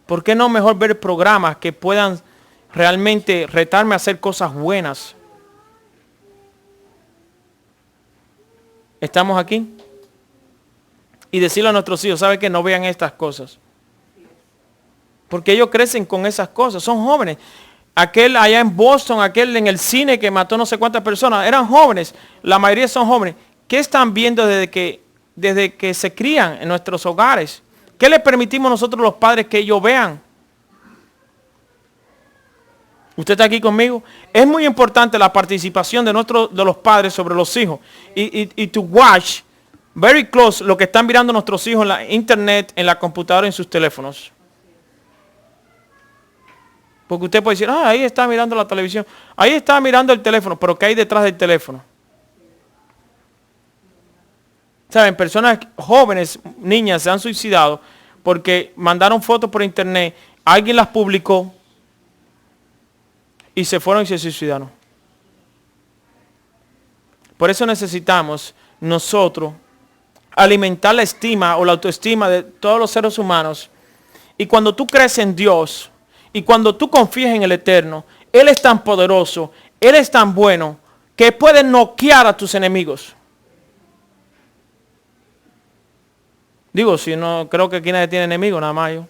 A: ¿Por qué no mejor ver programas que puedan realmente retarme a hacer cosas buenas? ¿Estamos aquí? Y decirle a nuestros hijos, ¿sabe qué? No vean estas cosas. Porque ellos crecen con esas cosas, son jóvenes. Aquel allá en Boston, aquel en el cine que mató no sé cuántas personas, eran jóvenes, la mayoría son jóvenes. ¿Qué están viendo desde que se crían en nuestros hogares? ¿Qué le permitimos nosotros los padres que ellos vean? ¿Usted está aquí conmigo? Es muy importante la participación de los padres sobre los hijos. Y to watch very close lo que están mirando nuestros hijos en la internet, en la computadora, en sus teléfonos. Porque usted puede decir, ahí está mirando la televisión, ahí está mirando el teléfono, pero ¿qué hay detrás del teléfono? ¿Saben? Personas jóvenes, niñas, se han suicidado porque mandaron fotos por internet, alguien las publicó y se fueron y se suicidaron. Por eso necesitamos nosotros alimentar la estima o la autoestima de todos los seres humanos. Y cuando tú crees en Dios y cuando tú confías en el Eterno, Él es tan poderoso, Él es tan bueno, que puede noquear a tus enemigos. Digo, si no, creo que aquí nadie tiene enemigos, nada más yo.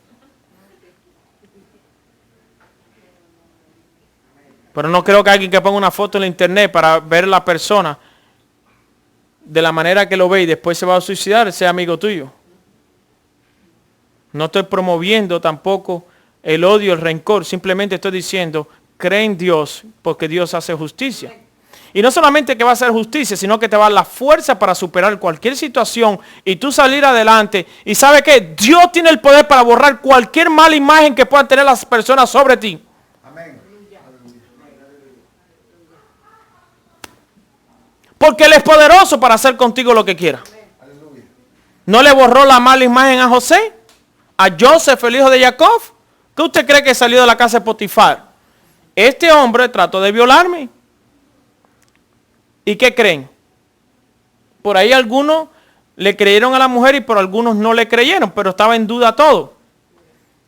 A: Pero no creo que alguien que ponga una foto en la internet para ver la persona de la manera que lo ve y después se va a suicidar, sea amigo tuyo. No estoy promoviendo tampoco el odio, el rencor. Simplemente estoy diciendo, cree en Dios porque Dios hace justicia. Y no solamente que va a hacer justicia, sino que te va a dar la fuerza para superar cualquier situación y tú salir adelante. Y ¿sabe qué? Dios tiene el poder para borrar cualquier mala imagen que puedan tener las personas sobre ti. Amén. Porque Él es poderoso para hacer contigo lo que quiera. ¿No le borró la mala imagen a José? ¿A Joseph, el hijo de Jacob? ¿Qué usted cree que salió de la casa de Potifar? Este hombre trató de violarme. ¿Y qué creen? Por ahí algunos le creyeron a la mujer y por algunos no le creyeron, pero estaba en duda todo.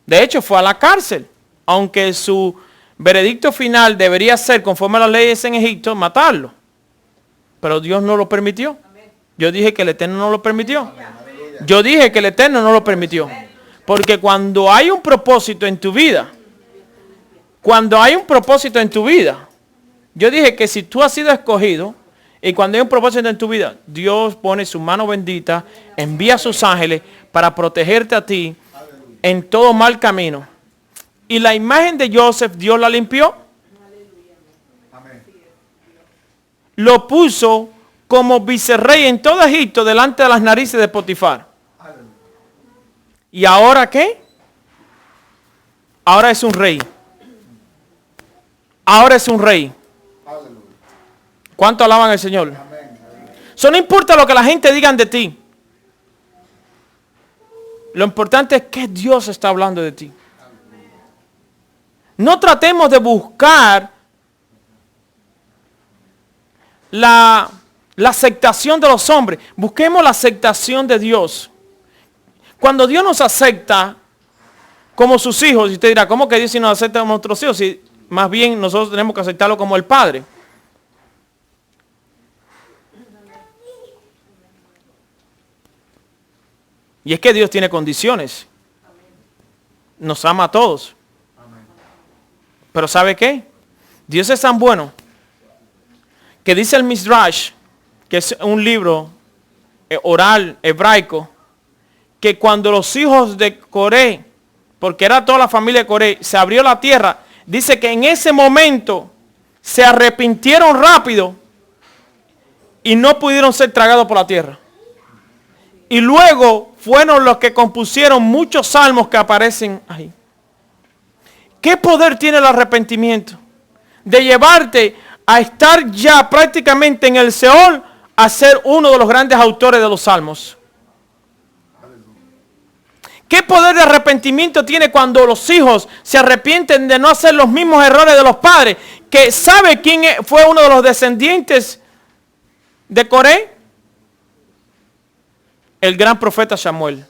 A: De hecho, fue a la cárcel, aunque su veredicto final debería ser, conforme a las leyes en Egipto, matarlo. Pero Dios no lo permitió. Yo dije que el Eterno no lo permitió. Yo dije que el Eterno no lo permitió. Porque cuando hay un propósito en tu vida, yo dije que si tú has sido escogido, y cuando hay un propósito en tu vida, Dios pone su mano bendita, envía a sus ángeles para protegerte a ti en todo mal camino. Y la imagen de Joseph, Dios la limpió. Lo puso como vicerrey en todo Egipto delante de las narices de Potifar. ¿Y ahora qué? Ahora es un rey. Ahora es un rey. ¿Cuánto alaban al Señor? Eso no importa lo que la gente diga de ti. Lo importante es que Dios está hablando de ti. No tratemos de buscar la aceptación de los hombres. Busquemos la aceptación de Dios. Cuando Dios nos acepta como sus hijos, y usted dirá, ¿cómo que Dios si nos acepta como nuestros hijos? Si más bien nosotros tenemos que aceptarlo como el Padre. Y es que Dios tiene condiciones. Nos ama a todos. Pero ¿sabe qué? Dios es tan bueno que dice el Midrash, que es un libro oral hebraico, que cuando los hijos de Coré, porque era toda la familia de Coré, se abrió la tierra, dice que en ese momento se arrepintieron rápido y no pudieron ser tragados por la tierra. Y luego fueron los que compusieron muchos salmos que aparecen ahí. ¿Qué poder tiene el arrepentimiento? De llevarte a estar ya prácticamente en el Seol a ser uno de los grandes autores de los salmos. ¿Qué poder de arrepentimiento tiene cuando los hijos se arrepienten de no hacer los mismos errores de los padres? Que ¿sabe quién fue uno de los descendientes de Coré? El gran profeta Samuel.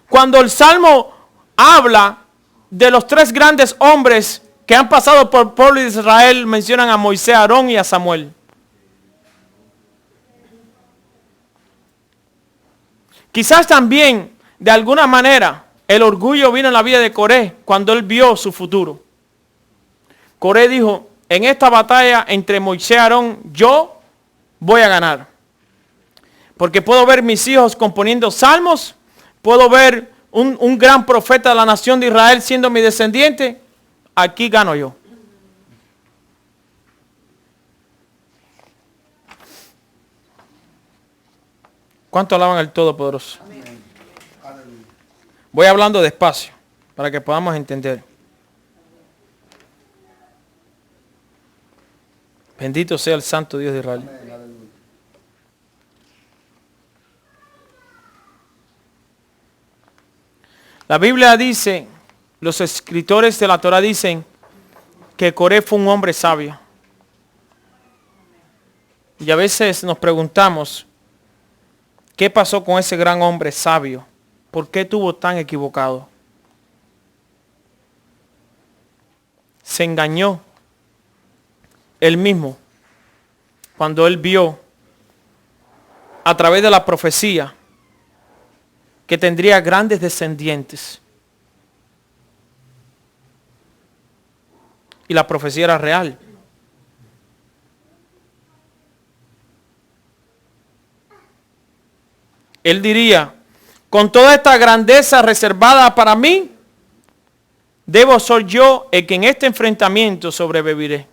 A: Cuando el Salmo habla de los tres grandes hombres que han pasado por el pueblo de Israel, mencionan a Moisés, a Aarón y a Samuel. Quizás también, de alguna manera, el orgullo vino en la vida de Coré cuando él vio su futuro. Coré dijo, en esta batalla entre Moisés y Aarón, yo voy a ganar. Porque puedo ver mis hijos componiendo salmos, puedo ver un gran profeta de la nación de Israel siendo mi descendiente, aquí gano yo. ¿Cuánto alaban al Todopoderoso? Voy hablando despacio, para que podamos entender. Bendito sea el santo Dios de Israel. La Biblia dice, los escritores de la Torah dicen que Coré fue un hombre sabio. Y a veces nos preguntamos, ¿qué pasó con ese gran hombre sabio? ¿Por qué estuvo tan equivocado? Se engañó él mismo cuando él vio a través de la profecía que tendría grandes descendientes. Y la profecía era real. Él diría, con toda esta grandeza reservada para mí, debo ser yo el que en este enfrentamiento sobreviviré.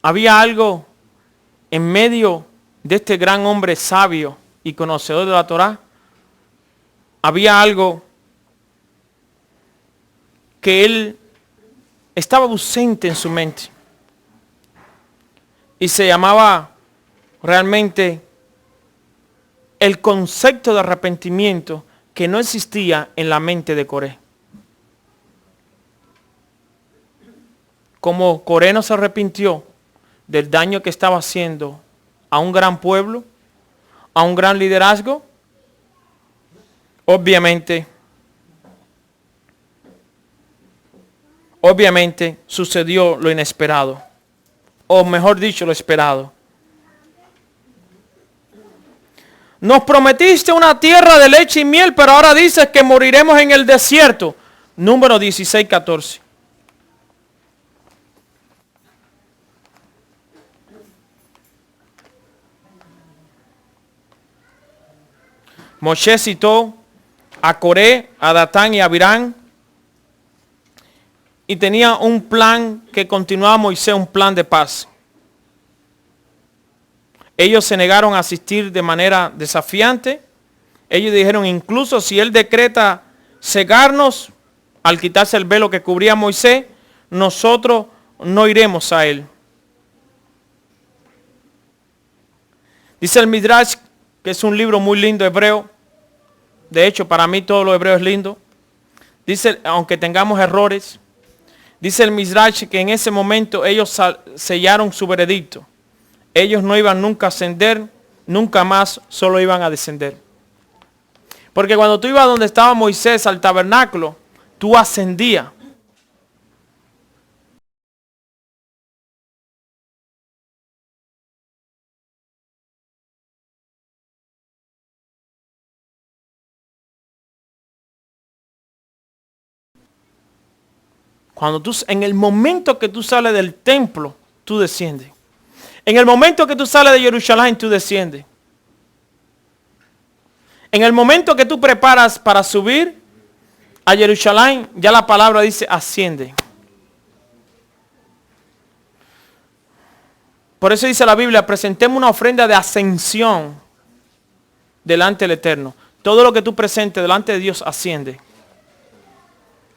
A: Había algo en medio de este gran hombre sabio y conocedor de la Torá. Había algo que él estaba ausente en su mente. Y se llamaba realmente el concepto de arrepentimiento que no existía en la mente de Coré. Como Coré no se arrepintió del daño que estaba haciendo a un gran pueblo, a un gran liderazgo, obviamente sucedió lo inesperado, o mejor dicho, lo esperado. Nos prometiste una tierra de leche y miel, pero ahora dices que moriremos en el desierto. Número 16, 14. Moshe citó a Coré, a Datán y a Abirán, y tenía un plan que continuaba Moisés, un plan de paz. Ellos se negaron a asistir de manera desafiante. Ellos dijeron, incluso si él decreta cegarnos, al quitarse el velo que cubría a Moisés, nosotros no iremos a él. Dice el Midrash, que es un libro muy lindo hebreo. De hecho, para mí todo lo hebreo es lindo. Dice, aunque tengamos errores, dice el Midrash que en ese momento ellos sellaron su veredicto. Ellos no iban nunca a ascender, nunca más, solo iban a descender. Porque cuando tú ibas donde estaba Moisés al tabernáculo, tú ascendías. En el momento que tú sales del templo, tú desciendes. En el momento que tú sales de Jerusalén, tú desciendes. En el momento que tú preparas para subir a Jerusalén, ya la palabra dice asciende. Por eso dice la Biblia, presentemos una ofrenda de ascensión delante del Eterno. Todo lo que tú presentes delante de Dios asciende.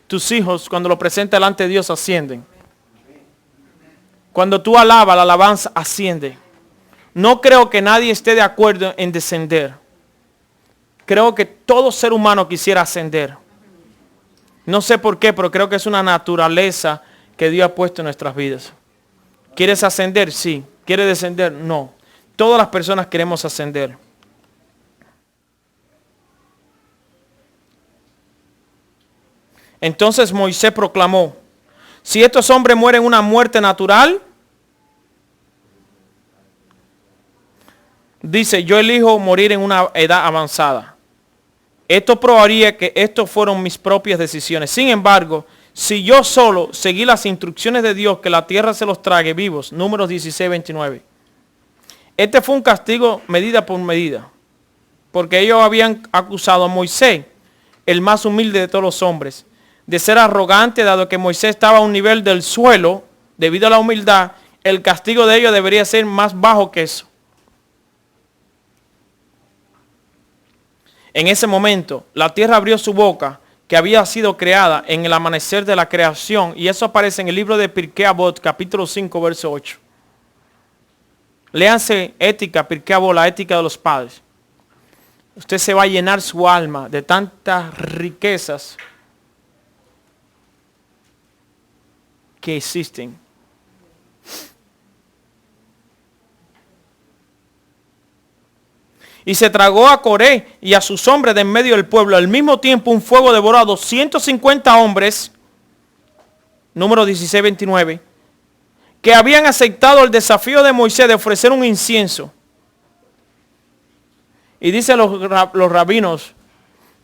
A: Tus hijos, cuando lo presentas delante de Dios, ascienden. Cuando tú alabas, la alabanza asciende. No creo que nadie esté de acuerdo en descender. Creo que todo ser humano quisiera ascender. No sé por qué, pero creo que es una naturaleza que Dios ha puesto en nuestras vidas. ¿Quieres ascender? Sí. ¿Quieres descender? No. Todas las personas queremos ascender. Entonces Moisés proclamó, si estos hombres mueren una muerte natural, dice, yo elijo morir en una edad avanzada. Esto probaría que estos fueron mis propias decisiones. Sin embargo, si yo solo seguí las instrucciones de Dios, que la tierra se los trague vivos. Números 16, 29. Este fue un castigo medida por medida. Porque ellos habían acusado a Moisés, el más humilde de todos los hombres, de ser arrogante, dado que Moisés estaba a un nivel del suelo, debido a la humildad, el castigo de ellos debería ser más bajo que eso. En ese momento, la tierra abrió su boca, que había sido creada en el amanecer de la creación, y eso aparece en el libro de Pirkei Avot, capítulo 5, verso 8. Léanse Ética, Pirkei Avot, la ética de los padres. Usted se va a llenar su alma de tantas riquezas que existen. Y se tragó a Coré y a sus hombres de en medio del pueblo. Al mismo tiempo un fuego devoró a 250 hombres, número 16-29, que habían aceptado el desafío de Moisés de ofrecer un incienso. Y dicen los rabinos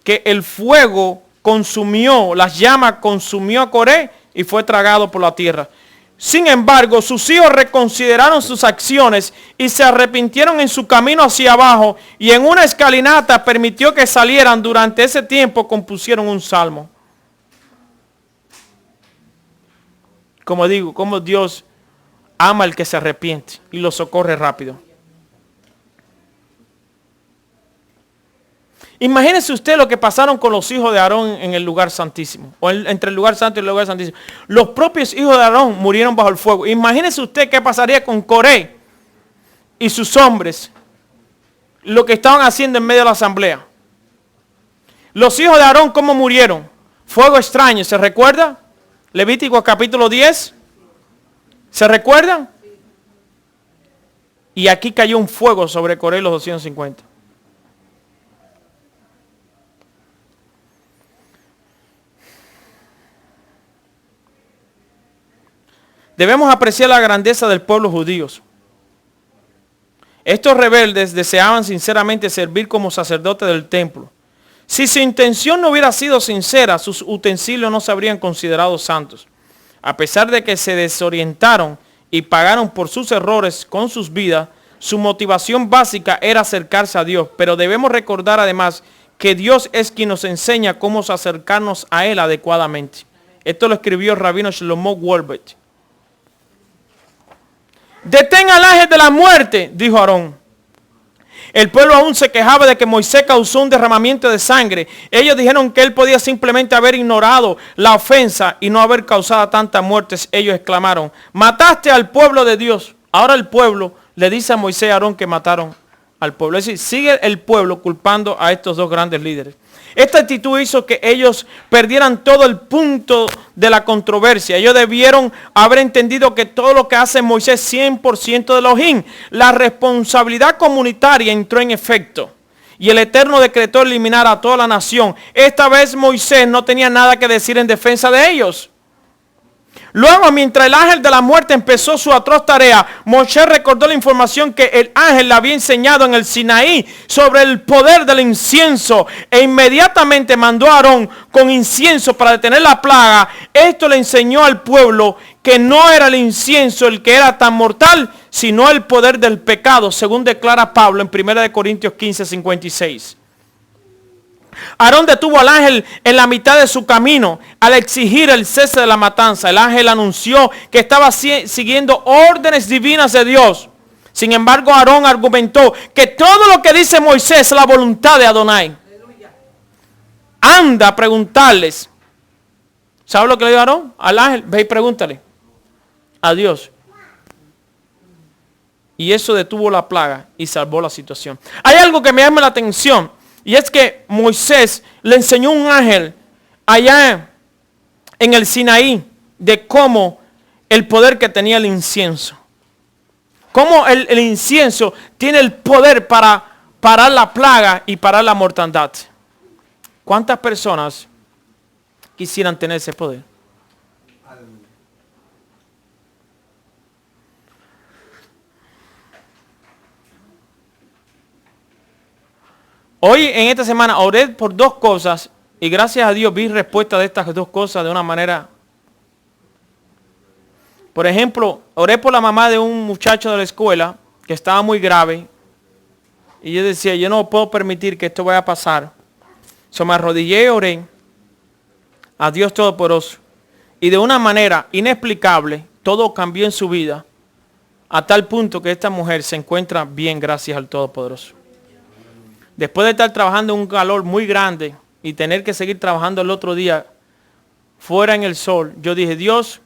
A: que el fuego consumió, las llamas consumió a Coré y fue tragado por la tierra. Sin embargo, sus hijos reconsideraron sus acciones y se arrepintieron en su camino hacia abajo, y en una escalinata permitió que salieran. Durante ese tiempo compusieron un salmo. Como digo, como Dios ama al que se arrepiente y lo socorre rápido. Imagínese usted lo que pasaron con los hijos de Aarón en el lugar santísimo, o entre el lugar santo y el lugar santísimo. Los propios hijos de Aarón murieron bajo el fuego. Imagínese usted qué pasaría con Coré y sus hombres, lo que estaban haciendo en medio de la asamblea. Los hijos de Aarón, ¿cómo murieron? Fuego extraño, ¿se recuerda? Levítico capítulo 10. ¿Se recuerdan? Y aquí cayó un fuego sobre Coré y los 250. Debemos apreciar la grandeza del pueblo judío. Estos rebeldes deseaban sinceramente servir como sacerdotes del templo. Si su intención no hubiera sido sincera, sus utensilios no se habrían considerado santos. A pesar de que se desorientaron y pagaron por sus errores con sus vidas, su motivación básica era acercarse a Dios. Pero debemos recordar además que Dios es quien nos enseña cómo acercarnos a Él adecuadamente. Esto lo escribió el rabino Shlomo Wolbet. Detén al ángel de la muerte, dijo Aarón. El pueblo aún se quejaba de que Moisés causó un derramamiento de sangre. Ellos dijeron que él podía simplemente haber ignorado la ofensa y no haber causado tantas muertes. Ellos exclamaron: mataste al pueblo de Dios. Ahora el pueblo le dice a Moisés y a Aarón que mataron al pueblo. Es decir, sigue el pueblo culpando a estos dos grandes líderes. Esta actitud hizo que ellos perdieran todo el punto de la controversia. Ellos debieron haber entendido que todo lo que hace Moisés es 100% de Elohim. La responsabilidad comunitaria entró en efecto y el Eterno decretó eliminar a toda la nación. Esta vez Moisés no tenía nada que decir en defensa de ellos. Luego, mientras el ángel de la muerte empezó su atroz tarea, Moisés recordó la información que el ángel le había enseñado en el Sinaí sobre el poder del incienso, e inmediatamente mandó a Aarón con incienso para detener la plaga. Esto le enseñó al pueblo que no era el incienso el que era tan mortal, sino el poder del pecado, según declara Pablo en 1 Corintios 15:56. Aarón detuvo al ángel en la mitad de su camino al exigir el cese de la matanza. El ángel anunció que estaba siguiendo órdenes divinas de Dios. Sin embargo, Aarón argumentó que todo lo que dice Moisés es la voluntad de Adonai. Anda a preguntarles. ¿Sabe lo que le dijo Aarón al ángel? Ve y pregúntale a Dios. Y eso detuvo la plaga y salvó la situación. Hay algo que me llama la atención. Y es que Moisés le enseñó a un ángel allá en el Sinaí de cómo el poder que tenía el incienso. Cómo el incienso tiene el poder para parar la plaga y parar la mortandad. ¿Cuántas personas quisieran tener ese poder? Hoy en esta semana oré por dos cosas y gracias a Dios vi respuesta de estas dos cosas de una manera. Por ejemplo, oré por la mamá de un muchacho de la escuela que estaba muy grave y yo decía, yo no puedo permitir que esto vaya a pasar. So me arrodillé y oré a Dios Todopoderoso. Y de una manera inexplicable, todo cambió en su vida, a tal punto que esta mujer se encuentra bien gracias al Todopoderoso. Después de estar trabajando en un calor muy grande y tener que seguir trabajando el otro día fuera en el sol, yo dije, Dios,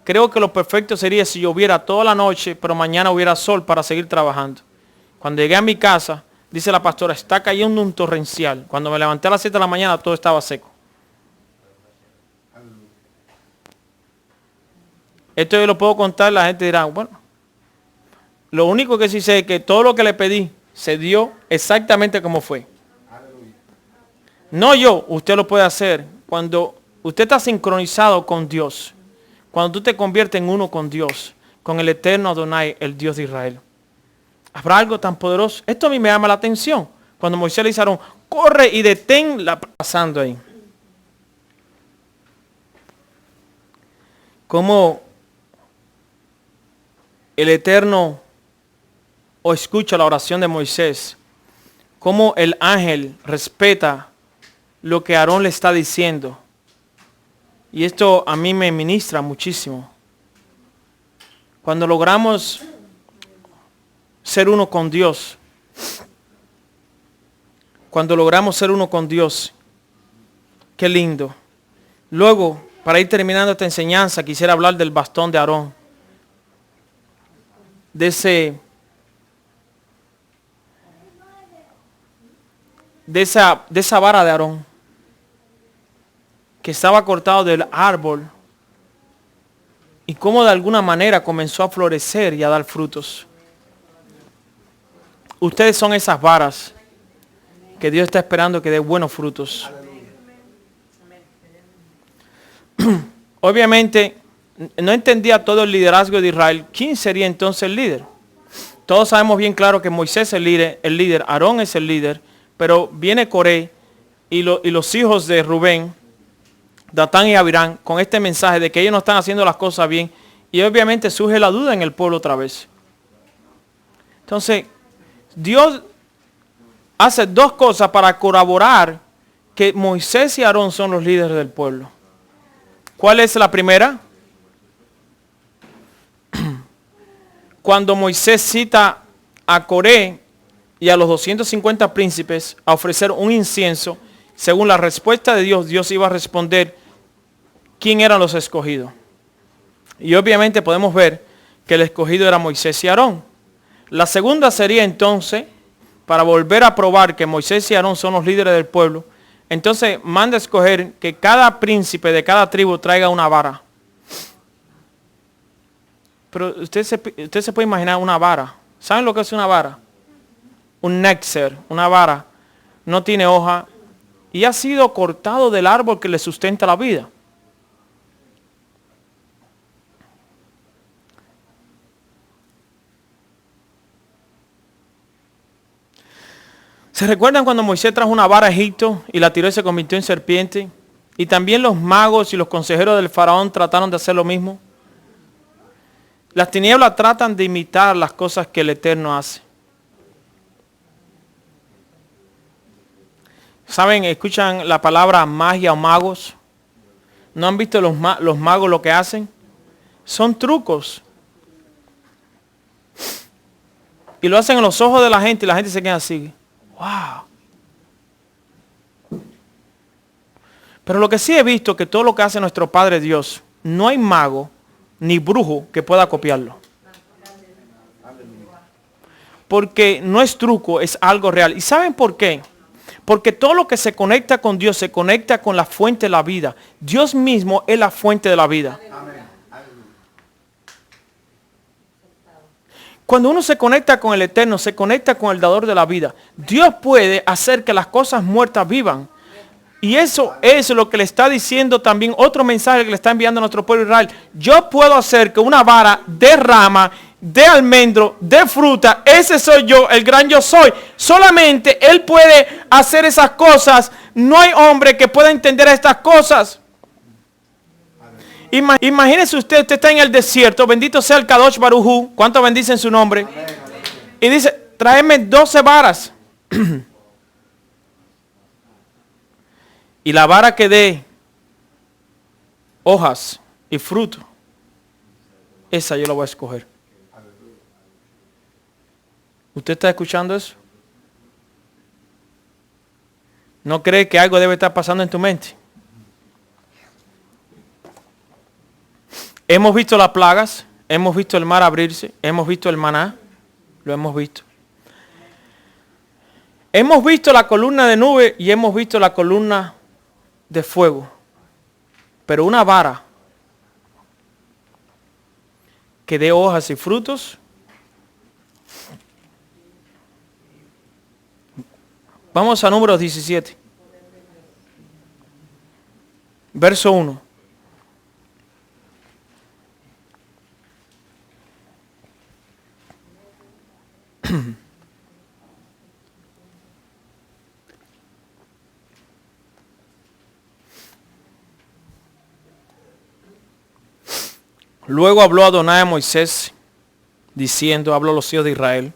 A: creo que lo perfecto sería si lloviera toda la noche, pero mañana hubiera sol para seguir trabajando. Cuando llegué a mi casa, dice la pastora, está cayendo un torrencial. Cuando me levanté a las 7 de la mañana, todo estaba seco. Esto yo lo puedo contar, la gente dirá, bueno, lo único que sí sé es que todo lo que le pedí se dio exactamente como fue. No yo, usted lo puede hacer. Cuando usted está sincronizado con Dios, cuando tú te conviertes en uno con Dios, con el eterno Adonai, el Dios de Israel. ¿Habrá algo tan poderoso? Esto a mí me llama la atención. Cuando Moisés le dice a Aarón, corre y deténla pasando ahí. Como el Eterno o escucha la oración de Moisés, como el ángel respeta lo que Aarón le está diciendo. Y esto a mí me ministra muchísimo. Cuando logramos ser uno con Dios, cuando logramos ser uno con Dios, qué lindo. Luego, para ir terminando esta enseñanza, quisiera hablar del bastón de Aarón. De esa vara de Aarón que estaba cortado del árbol y cómo de alguna manera comenzó a florecer y a dar frutos. Ustedes son esas varas que Dios está esperando que dé buenos frutos. Obviamente no entendía todo el liderazgo de Israel. ¿Quién sería entonces el líder? Todos sabemos bien claro que Moisés es el líder, Aarón es el líder, pero viene Coré y los hijos de Rubén, Datán y Abirán, con este mensaje de que ellos no están haciendo las cosas bien, y obviamente surge la duda en el pueblo otra vez. Entonces, Dios hace dos cosas para corroborar que Moisés y Aarón son los líderes del pueblo. ¿Cuál es la primera? Cuando Moisés cita a Coré y a los 250 príncipes a ofrecer un incienso, según la respuesta de Dios, Dios iba a responder quién eran los escogidos. Y obviamente podemos ver que el escogido era Moisés y Aarón. La segunda sería entonces, para volver a probar que Moisés y Aarón son los líderes del pueblo, entonces manda a escoger que cada príncipe de cada tribu traiga una vara. Pero usted se puede imaginar una vara. ¿Saben lo que es una vara? Un nexer, una vara. No tiene hoja y ha sido cortado del árbol que le sustenta la vida. ¿Se recuerdan cuando Moisés trajo una vara a Egipto y la tiró y se convirtió en serpiente? Y también los magos y los consejeros del faraón trataron de hacer lo mismo. Las tinieblas tratan de imitar las cosas que el Eterno hace. ¿Saben? Escuchan la palabra magia o magos. ¿No han visto los magos lo que hacen? Son trucos. Y lo hacen en los ojos de la gente y la gente se queda así. ¡Wow! Pero lo que sí he visto es que todo lo que hace nuestro Padre Dios, no hay mago ni brujo que pueda copiarlo. Porque no es truco, es algo real. ¿Y saben por qué? Porque todo lo que se conecta con Dios se conecta con la fuente de la vida. Dios mismo es la fuente de la vida. Cuando uno se conecta con el Eterno, se conecta con el dador de la vida. Dios puede hacer que las cosas muertas vivan. Y eso es lo que le está diciendo también otro mensaje que le está enviando a nuestro pueblo Israel. Yo puedo hacer que una vara de rama, de almendro, de fruta, ese soy yo, el gran yo soy. Solamente Él puede hacer esas cosas. No hay hombre que pueda entender estas cosas. Imagínese usted está en el desierto, bendito sea el Kadosh Baruj Hu. ¿Cuánto bendicen su nombre? Y dice, tráeme 12 varas. Y la vara que dé hojas y fruto, esa yo la voy a escoger. ¿Usted está escuchando eso? ¿No cree que algo debe estar pasando en tu mente? Hemos visto las plagas, hemos visto el mar abrirse, hemos visto el maná, lo hemos visto. Hemos visto la columna de nube y hemos visto la columna de fuego. Pero una vara que dé hojas y frutos. Vamos a Números 17. Verso 1. Luego habló Adonai a Moisés, diciendo, habló a los hijos de Israel,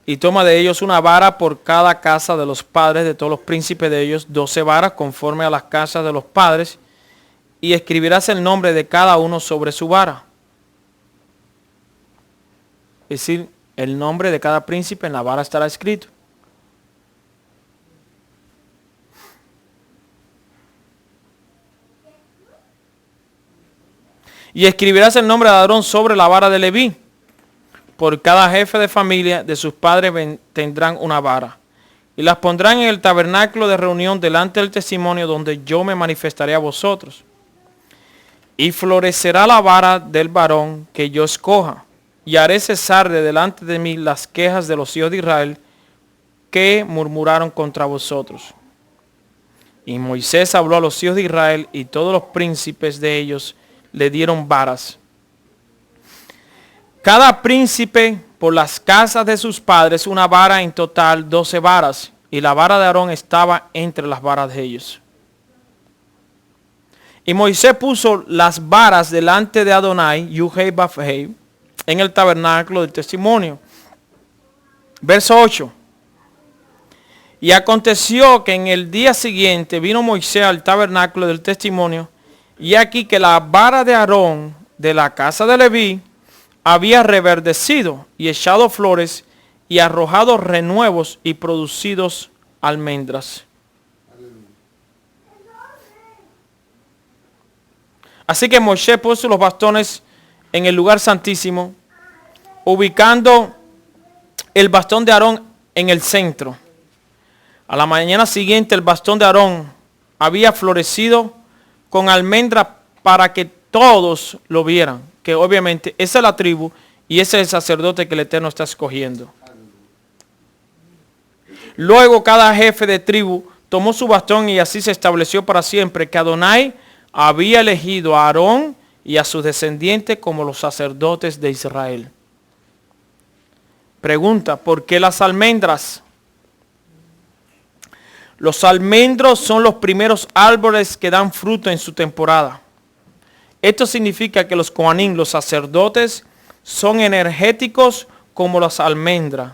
A: y toma de ellos una vara por cada casa de los padres de todos los príncipes de ellos, 12 varas conforme a las casas de los padres, y escribirás el nombre de cada uno sobre su vara. Es decir, el nombre de cada príncipe en la vara estará escrito. Y escribirás el nombre de Aarón sobre la vara de Leví. Por cada jefe de familia de sus padres tendrán una vara. Y las pondrán en el tabernáculo de reunión delante del testimonio donde yo me manifestaré a vosotros. Y florecerá la vara del varón que yo escoja. Y haré cesar de delante de mí las quejas de los hijos de Israel que murmuraron contra vosotros. Y Moisés habló a los hijos de Israel y todos los príncipes de ellos le dieron varas. Cada príncipe por las casas de sus padres una vara, en total 12 varas. Y la vara de Aarón estaba entre las varas de ellos. Y Moisés puso las varas delante de Adonai, Yuhei Bafhei, en el tabernáculo del testimonio. Verso 8. Y aconteció que en el día siguiente vino Moisés al tabernáculo del testimonio, y aquí que la vara de Aarón de la casa de Leví había reverdecido y echado flores y arrojado renuevos y producidos almendras. Así que Moisés puso los bastones en el lugar santísimo, ubicando el bastón de Aarón en el centro. A la mañana siguiente el bastón de Aarón había florecido con almendra para que todos lo vieran, que obviamente esa es la tribu y ese es el sacerdote que el Eterno está escogiendo. Luego cada jefe de tribu tomó su bastón y así se estableció para siempre que Adonai había elegido a Aarón y a sus descendientes como los sacerdotes de Israel. Pregunta, ¿por qué las almendras? Los almendros son los primeros árboles que dan fruto en su temporada. Esto significa que los coanín, los sacerdotes, son energéticos como las almendras,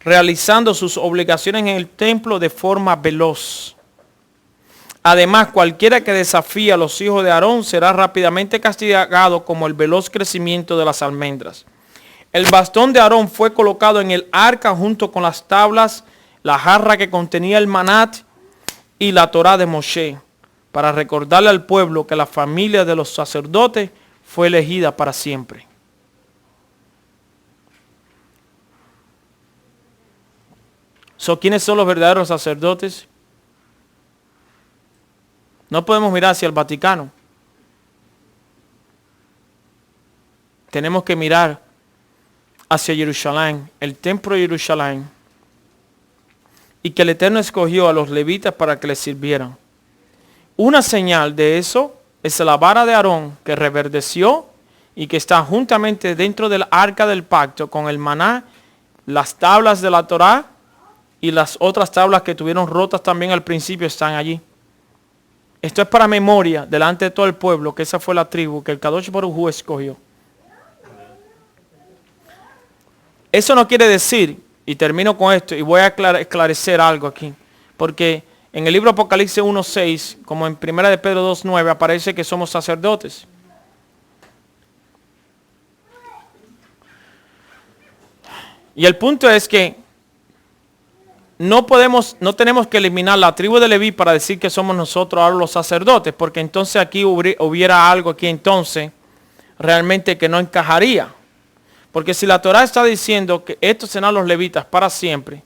A: realizando sus obligaciones en el templo de forma veloz. Además, cualquiera que desafíe a los hijos de Aarón será rápidamente castigado como el veloz crecimiento de las almendras. El bastón de Aarón fue colocado en el arca junto con las tablas, la jarra que contenía el manat y la Torá de Moshe, para recordarle al pueblo que la familia de los sacerdotes fue elegida para siempre. ¿Quiénes son los verdaderos sacerdotes? No podemos mirar hacia el Vaticano. Tenemos que mirar hacia Jerusalén, el templo de Jerusalén, y que el Eterno escogió a los levitas para que les sirvieran. Una señal de eso es la vara de Aarón que reverdeció y que está juntamente dentro del arca del pacto con el maná, las tablas de la Torá y las otras tablas que tuvieron rotas también al principio están allí. Esto es para memoria delante de todo el pueblo que esa fue la tribu que el Kadosh Baruj Hu escogió. Eso no quiere decir, y termino con esto, y voy a esclarecer algo aquí, porque En el libro Apocalipsis 1:6, como en 1 de Pedro 2:9, aparece que somos sacerdotes. Y el punto es que no tenemos que eliminar la tribu de Leví para decir que somos nosotros ahora los sacerdotes, porque entonces aquí hubiera algo aquí entonces realmente que no encajaría. Porque si la Torah está diciendo que estos serán los levitas para siempre,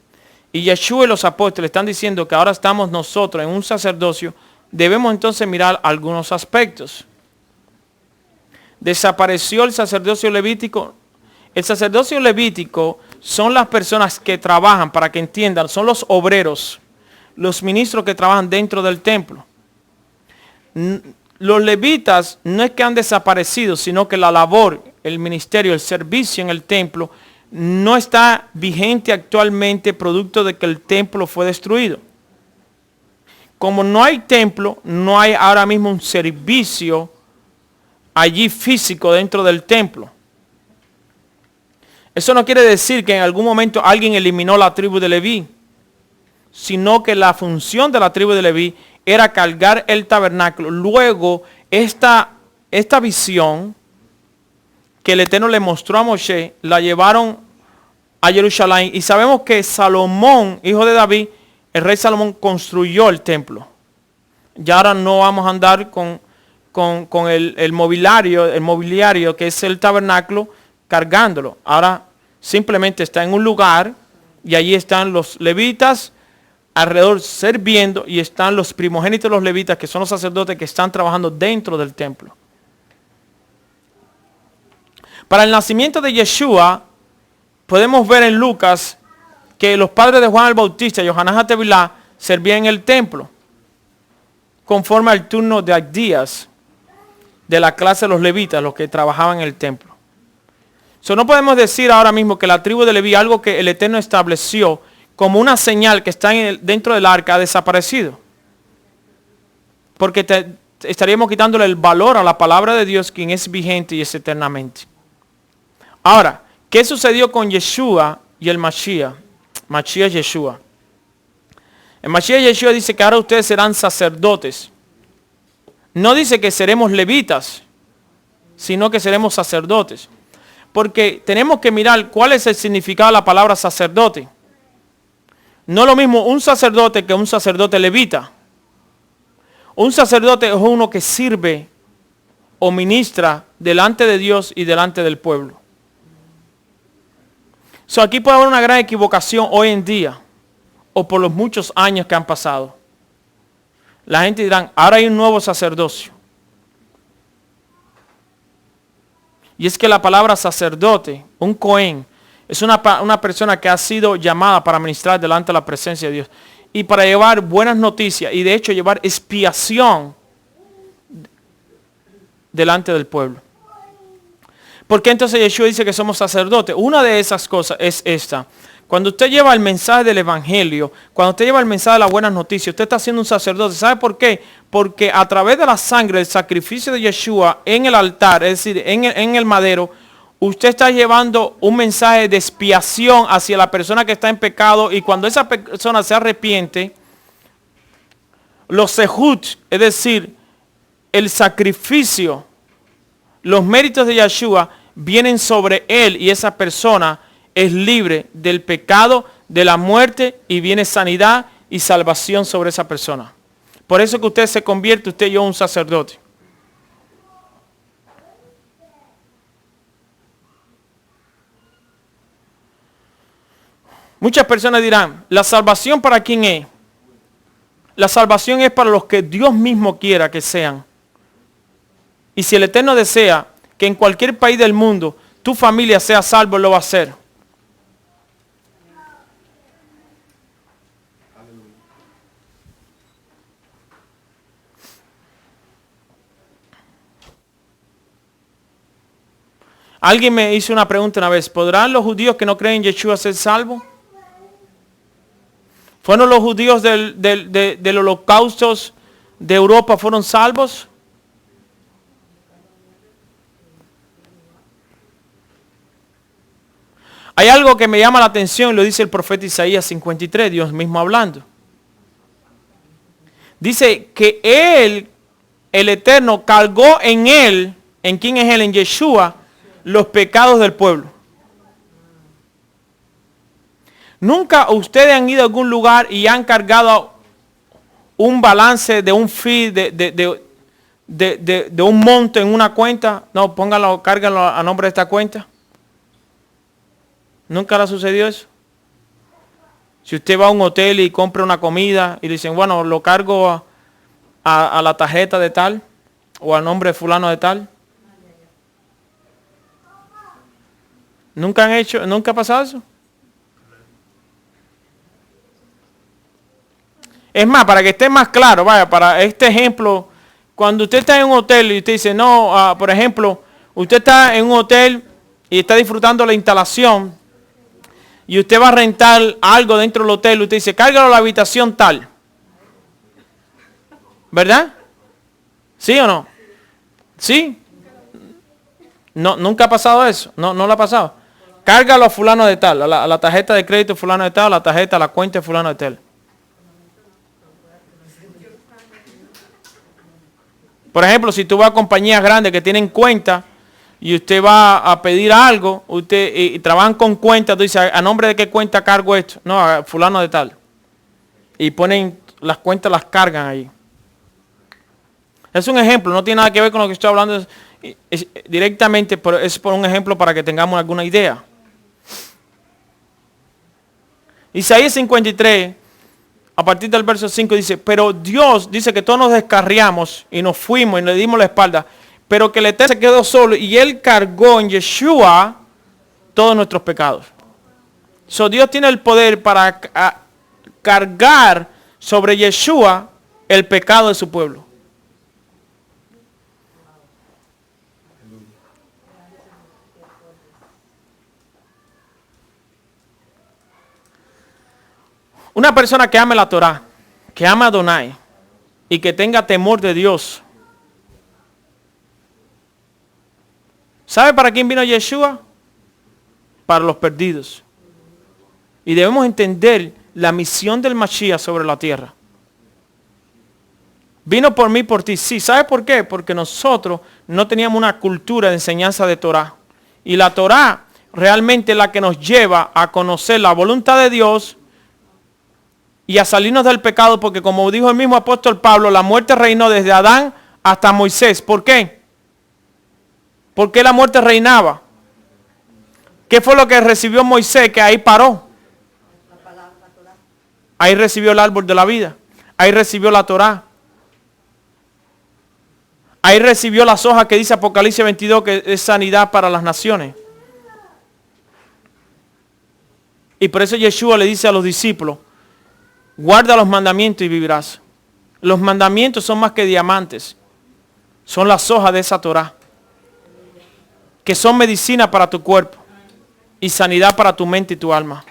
A: y Yeshua y los apóstoles están diciendo que ahora estamos nosotros en un sacerdocio, debemos entonces mirar algunos aspectos. ¿Desapareció el sacerdocio levítico? El sacerdocio levítico son las personas que trabajan, para que entiendan, son los obreros, los ministros que trabajan dentro del templo. Los levitas no es que han desaparecido, sino que la labor, el ministerio, el servicio en el templo no está vigente actualmente, producto de que el templo fue destruido. Como no hay templo, no hay ahora mismo un servicio allí físico dentro del templo. Eso no quiere decir que en algún momento alguien eliminó la tribu de Leví, sino que la función de la tribu de Leví era cargar el tabernáculo. Luego, esta visión que el Eterno le mostró a Moshe, la llevaron a Jerusalén. Y sabemos que Salomón, hijo de David, el rey Salomón construyó el templo. Ya ahora no vamos a andar con el mobiliario que es el tabernáculo, cargándolo. Ahora simplemente está en un lugar y allí están los levitas alrededor sirviendo, y están los primogénitos de los levitas, que son los sacerdotes que están trabajando dentro del templo. Para el nacimiento de Yeshua, podemos ver en Lucas que los padres de Juan el Bautista, Yohanan Hatevilá, servían en el templo, conforme al turno de Abdías, de la clase de los levitas, los que trabajaban en el templo. No podemos decir ahora mismo que la tribu de Leví, algo que el Eterno estableció como una señal que está dentro del arca, ha desaparecido. Porque estaríamos quitándole el valor a la palabra de Dios, quien es vigente y es eternamente. Ahora, ¿qué sucedió con Yeshua y el Mashiach? Mashiach Yeshua. El Mashiach Yeshua dice que ahora ustedes serán sacerdotes. No dice que seremos levitas, sino que seremos sacerdotes. Porque tenemos que mirar cuál es el significado de la palabra sacerdote. No es lo mismo un sacerdote que un sacerdote levita. Un sacerdote es uno que sirve o ministra delante de Dios y delante del pueblo. Aquí puede haber una gran equivocación hoy en día, o por los muchos años que han pasado. La gente dirá, ahora hay un nuevo sacerdocio. Y es que la palabra sacerdote, un cohen, es una persona que ha sido llamada para ministrar delante de la presencia de Dios. Y para llevar buenas noticias, y de hecho llevar expiación delante del pueblo. ¿Por qué entonces Yeshua dice que somos sacerdotes? Una de esas cosas es esta. Cuando usted lleva el mensaje del evangelio, cuando usted lleva el mensaje de las buenas noticias, usted está siendo un sacerdote. ¿Sabe por qué? Porque a través de la sangre, del sacrificio de Yeshua en el altar, es decir, en el madero, usted está llevando un mensaje de expiación hacia la persona que está en pecado, y cuando esa persona se arrepiente, los sehut, es decir, el sacrificio, los méritos de Yeshua vienen sobre él, y esa persona es libre del pecado, de la muerte, y viene sanidad y salvación sobre esa persona. Por eso que usted se convierte, usted y yo, un sacerdote. Muchas personas dirán, ¿la salvación para quién es? La salvación es para los que Dios mismo quiera que sean. Y si el Eterno desea que en cualquier país del mundo tu familia sea salvo, lo va a hacer. Alguien me hizo una pregunta una vez, ¿podrán los judíos que no creen en Yeshua ser salvos? ¿Fueron los judíos del holocausto de Europa fueron salvos? Hay algo que me llama la atención, lo dice el profeta Isaías 53, Dios mismo hablando. Dice que Él, el Eterno, cargó en Él, ¿en quién es Él? En Yeshua, los pecados del pueblo. ¿Nunca ustedes han ido a algún lugar y han cargado un balance de un fee, de un monto en una cuenta? No, pónganlo, cárganlo a nombre de esta cuenta. ¿Nunca le ha sucedido eso? Si usted va a un hotel y compra una comida y le dicen, bueno, lo cargo a la tarjeta de tal o al nombre de fulano de tal. ¿Nunca ha pasado eso? Es más, para que esté más claro, vaya, para este ejemplo, cuando usted está en un hotel y usted dice, no, por ejemplo, usted está en un hotel y está disfrutando la instalación y usted va a rentar algo dentro del hotel, usted dice, cárgalo a la habitación tal. ¿Verdad? ¿Sí o no? ¿Sí? No, nunca ha pasado eso. No le ha pasado. Cárgalo a fulano de tal, a la tarjeta de crédito fulano de tal, a la tarjeta, a la cuenta de fulano de tal. Por ejemplo, si tú vas a compañías grandes que tienen cuenta y usted va a pedir algo, usted y trabajan con cuenta, tú dices, ¿a nombre de qué cuenta cargo esto? No, a fulano de tal. Y ponen las cuentas, las cargan ahí. Es un ejemplo, no tiene nada que ver con lo que estoy hablando directamente, pero es por un ejemplo para que tengamos alguna idea. Isaías 53, a partir del verso 5 dice, pero Dios dice que todos nos descarriamos y nos fuimos y le dimos la espalda, pero que el Eterno se quedó solo y Él cargó en Yeshua todos nuestros pecados. So, Dios tiene el poder para cargar sobre Yeshua el pecado de su pueblo. Una persona que ame la Torah, que ama a Adonai y que tenga temor de Dios. ¿Sabe para quién vino Yeshua? Para los perdidos. Y debemos entender la misión del Mashiach sobre la tierra. Vino por mí, por ti. Sí, ¿sabe por qué? Porque nosotros no teníamos una cultura de enseñanza de Torah. Y la Torah realmente es la que nos lleva a conocer la voluntad de Dios y a salirnos del pecado, porque como dijo el mismo apóstol Pablo, la muerte reinó desde Adán hasta Moisés. ¿Por qué? ¿Por qué la muerte reinaba? ¿Qué fue lo que recibió Moisés? Que ahí paró. Ahí recibió el árbol de la vida. Ahí recibió la Torá. Ahí recibió las hojas que dice Apocalipsis 22 que es sanidad para las naciones. Y por eso Yeshua le dice a los discípulos, guarda los mandamientos y vivirás. Los mandamientos son más que diamantes. Son las hojas de esa Torá. Que son medicina para tu cuerpo. Y sanidad para tu mente y tu alma.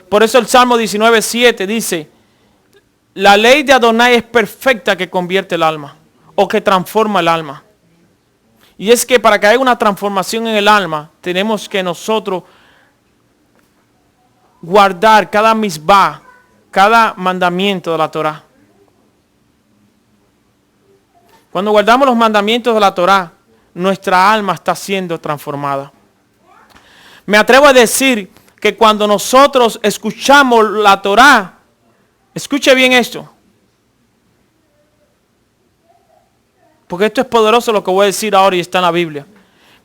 A: Por eso el Salmo 19:7 dice, la ley de Adonai es perfecta que convierte el alma. O que transforma el alma. Y es que para que haya una transformación en el alma, tenemos que nosotros guardar cada misbah, cada mandamiento de la Torá. Cuando guardamos los mandamientos de la Torá, nuestra alma está siendo transformada. Me atrevo a decir que cuando nosotros escuchamos la Torá, escuche bien esto, porque esto es poderoso lo que voy a decir ahora y está en la Biblia.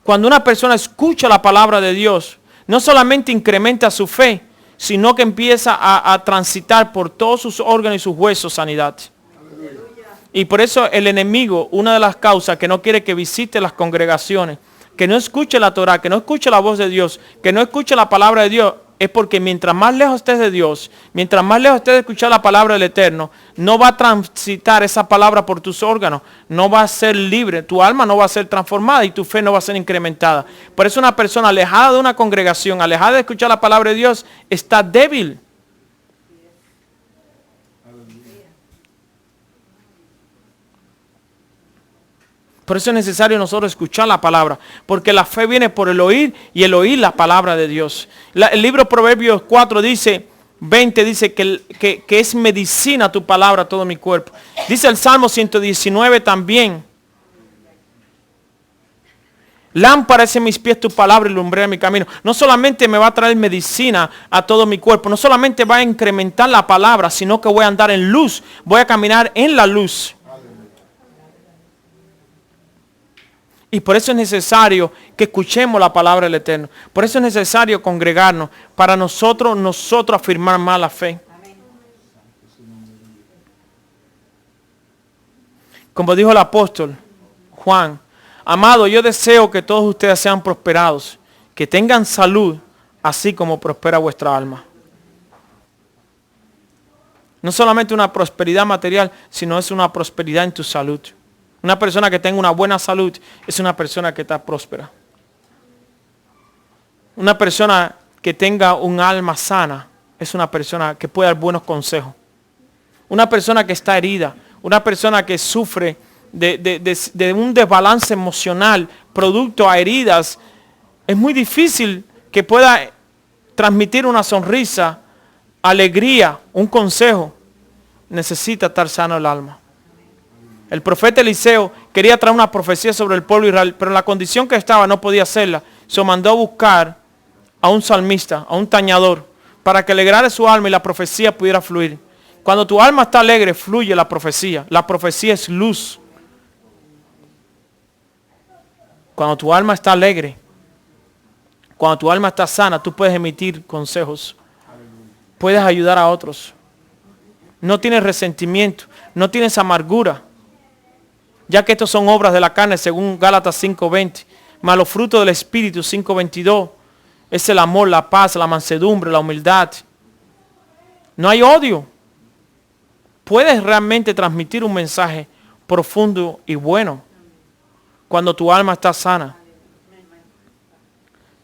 A: Cuando una persona escucha la palabra de Dios, no solamente incrementa su fe, sino que empieza a transitar por todos sus órganos y sus huesos sanidad. Y por eso el enemigo, una de las causas que no quiere que visite las congregaciones, que no escuche la Torá, que no escuche la voz de Dios, que no escuche la palabra de Dios, es porque mientras más lejos estés de Dios, mientras más lejos estés de escuchar la palabra del Eterno, no va a transitar esa palabra por tus órganos, no va a ser libre, tu alma no va a ser transformada y tu fe no va a ser incrementada. Por eso una persona alejada de una congregación, alejada de escuchar la palabra de Dios, está débil. Por eso es necesario nosotros escuchar la palabra, porque la fe viene por el oír y el oír la palabra de Dios. El libro Proverbios 4 dice, 20 dice que es medicina tu palabra a todo mi cuerpo. Dice el Salmo 119 también. Lámpara es en mis pies tu palabra y lumbrera mi camino. No solamente me va a traer medicina a todo mi cuerpo, no solamente va a incrementar la palabra, sino que voy a andar en luz, voy a caminar en la luz. Y por eso es necesario que escuchemos la palabra del Eterno. Por eso es necesario congregarnos para nosotros afirmar más la fe. Como dijo el apóstol Juan, amado, yo deseo que todos ustedes sean prosperados, que tengan salud, así como prospera vuestra alma. No solamente una prosperidad material, sino es una prosperidad en tu salud. Una persona que tenga una buena salud es una persona que está próspera. Una persona que tenga un alma sana es una persona que puede dar buenos consejos. Una persona que está herida, una persona que sufre de un desbalance emocional producto a heridas, es muy difícil que pueda transmitir una sonrisa, alegría, un consejo. Necesita estar sano el alma. El profeta Eliseo quería traer una profecía sobre el pueblo de Israel, pero en la condición que estaba no podía hacerla. Se mandó a buscar a un salmista, a un tañador, para que alegrara su alma y la profecía pudiera fluir. Cuando tu alma está alegre, fluye la profecía. La profecía es luz. Cuando tu alma está alegre, cuando tu alma está sana, tú puedes emitir consejos. Puedes ayudar a otros. No tienes resentimiento, no tienes amargura. Ya que estos son obras de la carne, según Gálatas 5:20. Mas los frutos del Espíritu, 5:22. Es el amor, la paz, la mansedumbre, la humildad. No hay odio. Puedes realmente transmitir un mensaje profundo y bueno cuando tu alma está sana.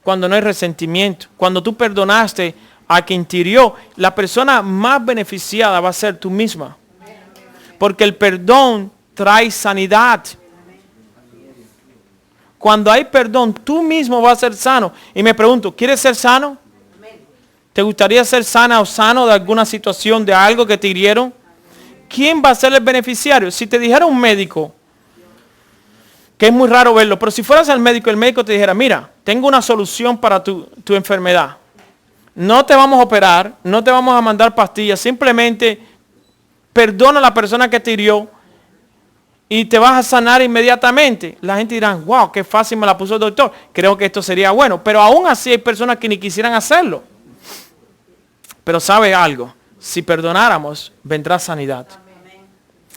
A: Cuando no hay resentimiento. Cuando tú perdonaste a quien te hirió, la persona más beneficiada va a ser tú misma. Porque el perdón trae sanidad. Cuando hay perdón, tú mismo vas a ser sano. Y me pregunto, ¿quieres ser sano? ¿Te gustaría ser sana o sano de alguna situación, de algo que te hirieron? ¿Quién va a ser el beneficiario? Si te dijera un médico, que es muy raro verlo, pero si fueras al médico, el médico te dijera, mira, tengo una solución para tu enfermedad. No te vamos a operar, no te vamos a mandar pastillas, simplemente perdona a la persona que te hirió y te vas a sanar inmediatamente. La gente dirá, wow, qué fácil me la puso el doctor. Creo que esto sería bueno. Pero aún así hay personas que ni quisieran hacerlo. Pero ¿sabe algo? Si perdonáramos, vendrá sanidad.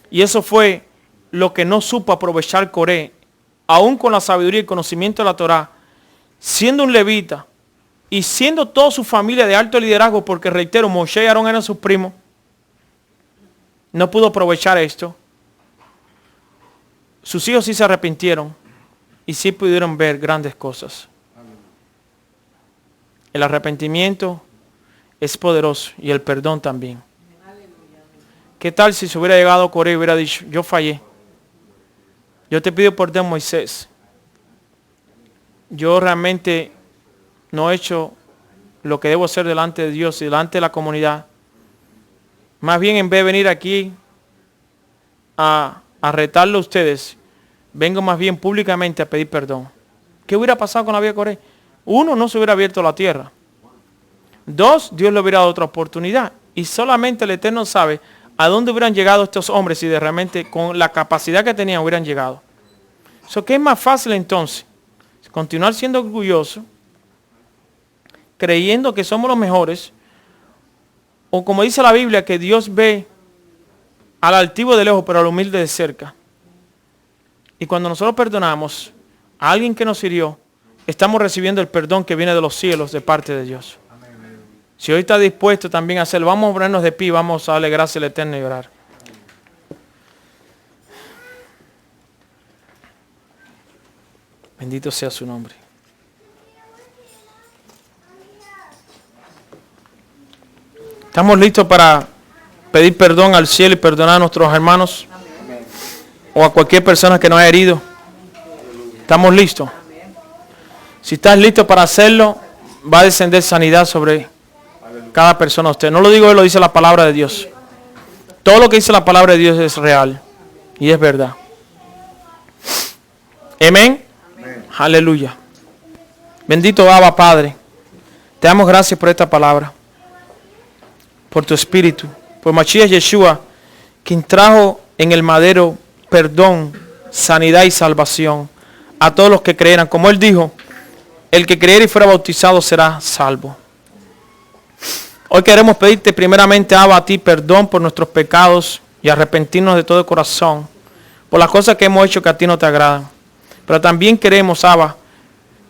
A: Y eso fue lo que no supo aprovechar Coré, aún con la sabiduría y conocimiento de la Torá, siendo un levita y siendo toda su familia de alto liderazgo, porque reitero, Moshe y Aarón eran sus primos, no pudo aprovechar esto. Sus hijos sí se arrepintieron y sí pudieron ver grandes cosas. El arrepentimiento es poderoso y el perdón también. ¿Qué tal si se hubiera llegado a Coré y hubiera dicho, yo fallé? Yo te pido perdón, Moisés. Yo realmente no he hecho lo que debo hacer delante de Dios y delante de la comunidad. Más bien, en vez de venir aquí a retarlo a ustedes, vengo más bien públicamente a pedir perdón. ¿Qué hubiera pasado con la vida de Coré? 1, no se hubiera abierto la tierra. 2, Dios le hubiera dado otra oportunidad. Y solamente el Eterno sabe a dónde hubieran llegado estos hombres si de realmente con la capacidad que tenían hubieran llegado. ¿Qué es más fácil entonces? Continuar siendo orgulloso, creyendo que somos los mejores, o como dice la Biblia, que Dios ve al altivo de lejos, pero al humilde de cerca. Y cuando nosotros perdonamos a alguien que nos hirió, estamos recibiendo el perdón que viene de los cielos de parte de Dios. Si hoy está dispuesto también a hacerlo, vamos a ponernos de pie, vamos a darle gracias al Eterno y orar. Bendito sea su nombre. ¿Estamos listos para pedir perdón al cielo y perdonar a nuestros hermanos? O a cualquier persona que nos haya herido. ¿Estamos listos? Si estás listo para hacerlo, va a descender sanidad sobre cada persona de ustedes. No lo digo yo, lo dice la palabra de Dios. Todo lo que dice la palabra de Dios es real y es verdad. Amén. Aleluya. Bendito Abba Padre. Te damos gracias por esta palabra, por tu espíritu, por Mashiach Yeshua, quien trajo en el madero perdón, sanidad y salvación a todos los que creyeran. Como él dijo, el que creyera y fuera bautizado será salvo. Hoy queremos pedirte primeramente, Abba, a ti perdón por nuestros pecados y arrepentirnos de todo corazón por las cosas que hemos hecho que a ti no te agradan. Pero también queremos, Abba,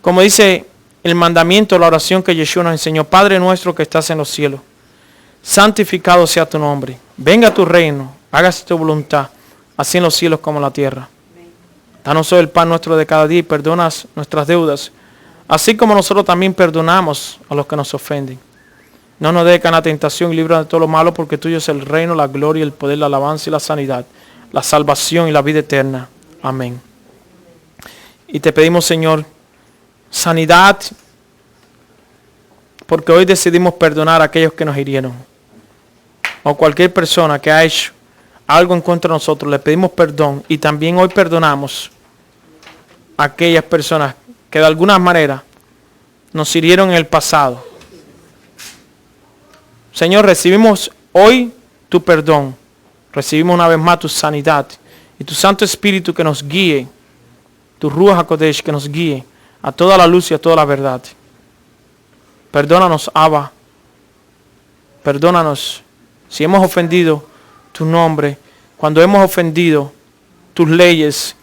A: como dice el mandamiento, la oración que Yeshua nos enseñó: Padre nuestro que estás en los cielos, santificado sea tu nombre. Venga tu reino, hágase tu voluntad, así en los cielos como en la tierra. Danos hoy el pan nuestro de cada día y perdonas nuestras deudas, así como nosotros también perdonamos a los que nos ofenden. No nos dejes caer en la tentación y líbranos de todo lo malo, porque tuyo es el reino, la gloria, el poder, la alabanza y la sanidad, la salvación y la vida eterna. Amén. Y te pedimos, Señor, sanidad, porque hoy decidimos perdonar a aquellos que nos hirieron, o cualquier persona que ha hecho algo en contra de nosotros. Le pedimos perdón, y también hoy perdonamos a aquellas personas que de alguna manera nos hirieron en el pasado. Señor, recibimos hoy tu perdón, recibimos una vez más tu sanidad y tu Santo Espíritu que nos guíe, tu Ruach HaKodesh que nos guíe a toda la luz y a toda la verdad. Perdónanos, Abba. Perdónanos si hemos ofendido tu nombre, cuando hemos ofendido tus leyes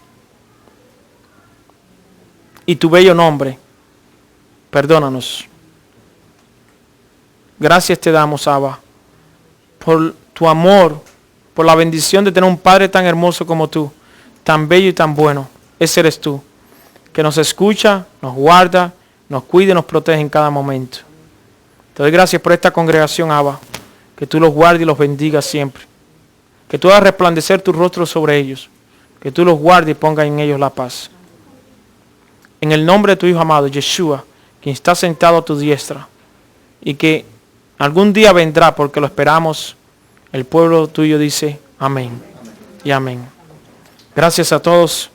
A: y tu bello nombre. Perdónanos. Gracias te damos, Abba, por tu amor, por la bendición de tener un Padre tan hermoso como tú, tan bello y tan bueno. Ese eres tú, que nos escucha, nos guarda, nos cuida y nos protege en cada momento. Te doy gracias por esta congregación, Abba, que tú los guardes y los bendigas siempre. Que tú hagas resplandecer tu rostro sobre ellos, que tú los guardes y pongas en ellos la paz. En el nombre de tu Hijo amado, Yeshua, quien está sentado a tu diestra, y que algún día vendrá porque lo esperamos, el pueblo tuyo dice amén y amén. Gracias a todos.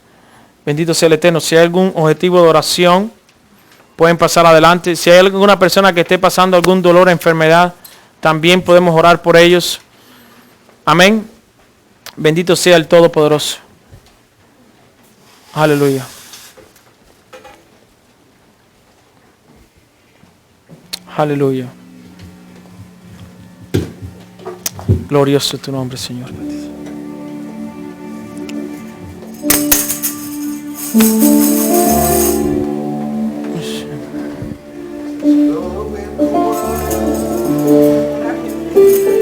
A: Bendito sea el Eterno. Si hay algún objetivo de oración, pueden pasar adelante. Si hay alguna persona que esté pasando algún dolor o enfermedad, también podemos orar por ellos. Amén. Bendito sea el Todopoderoso. Aleluya. Aleluya. Glorioso es tu nombre, Señor.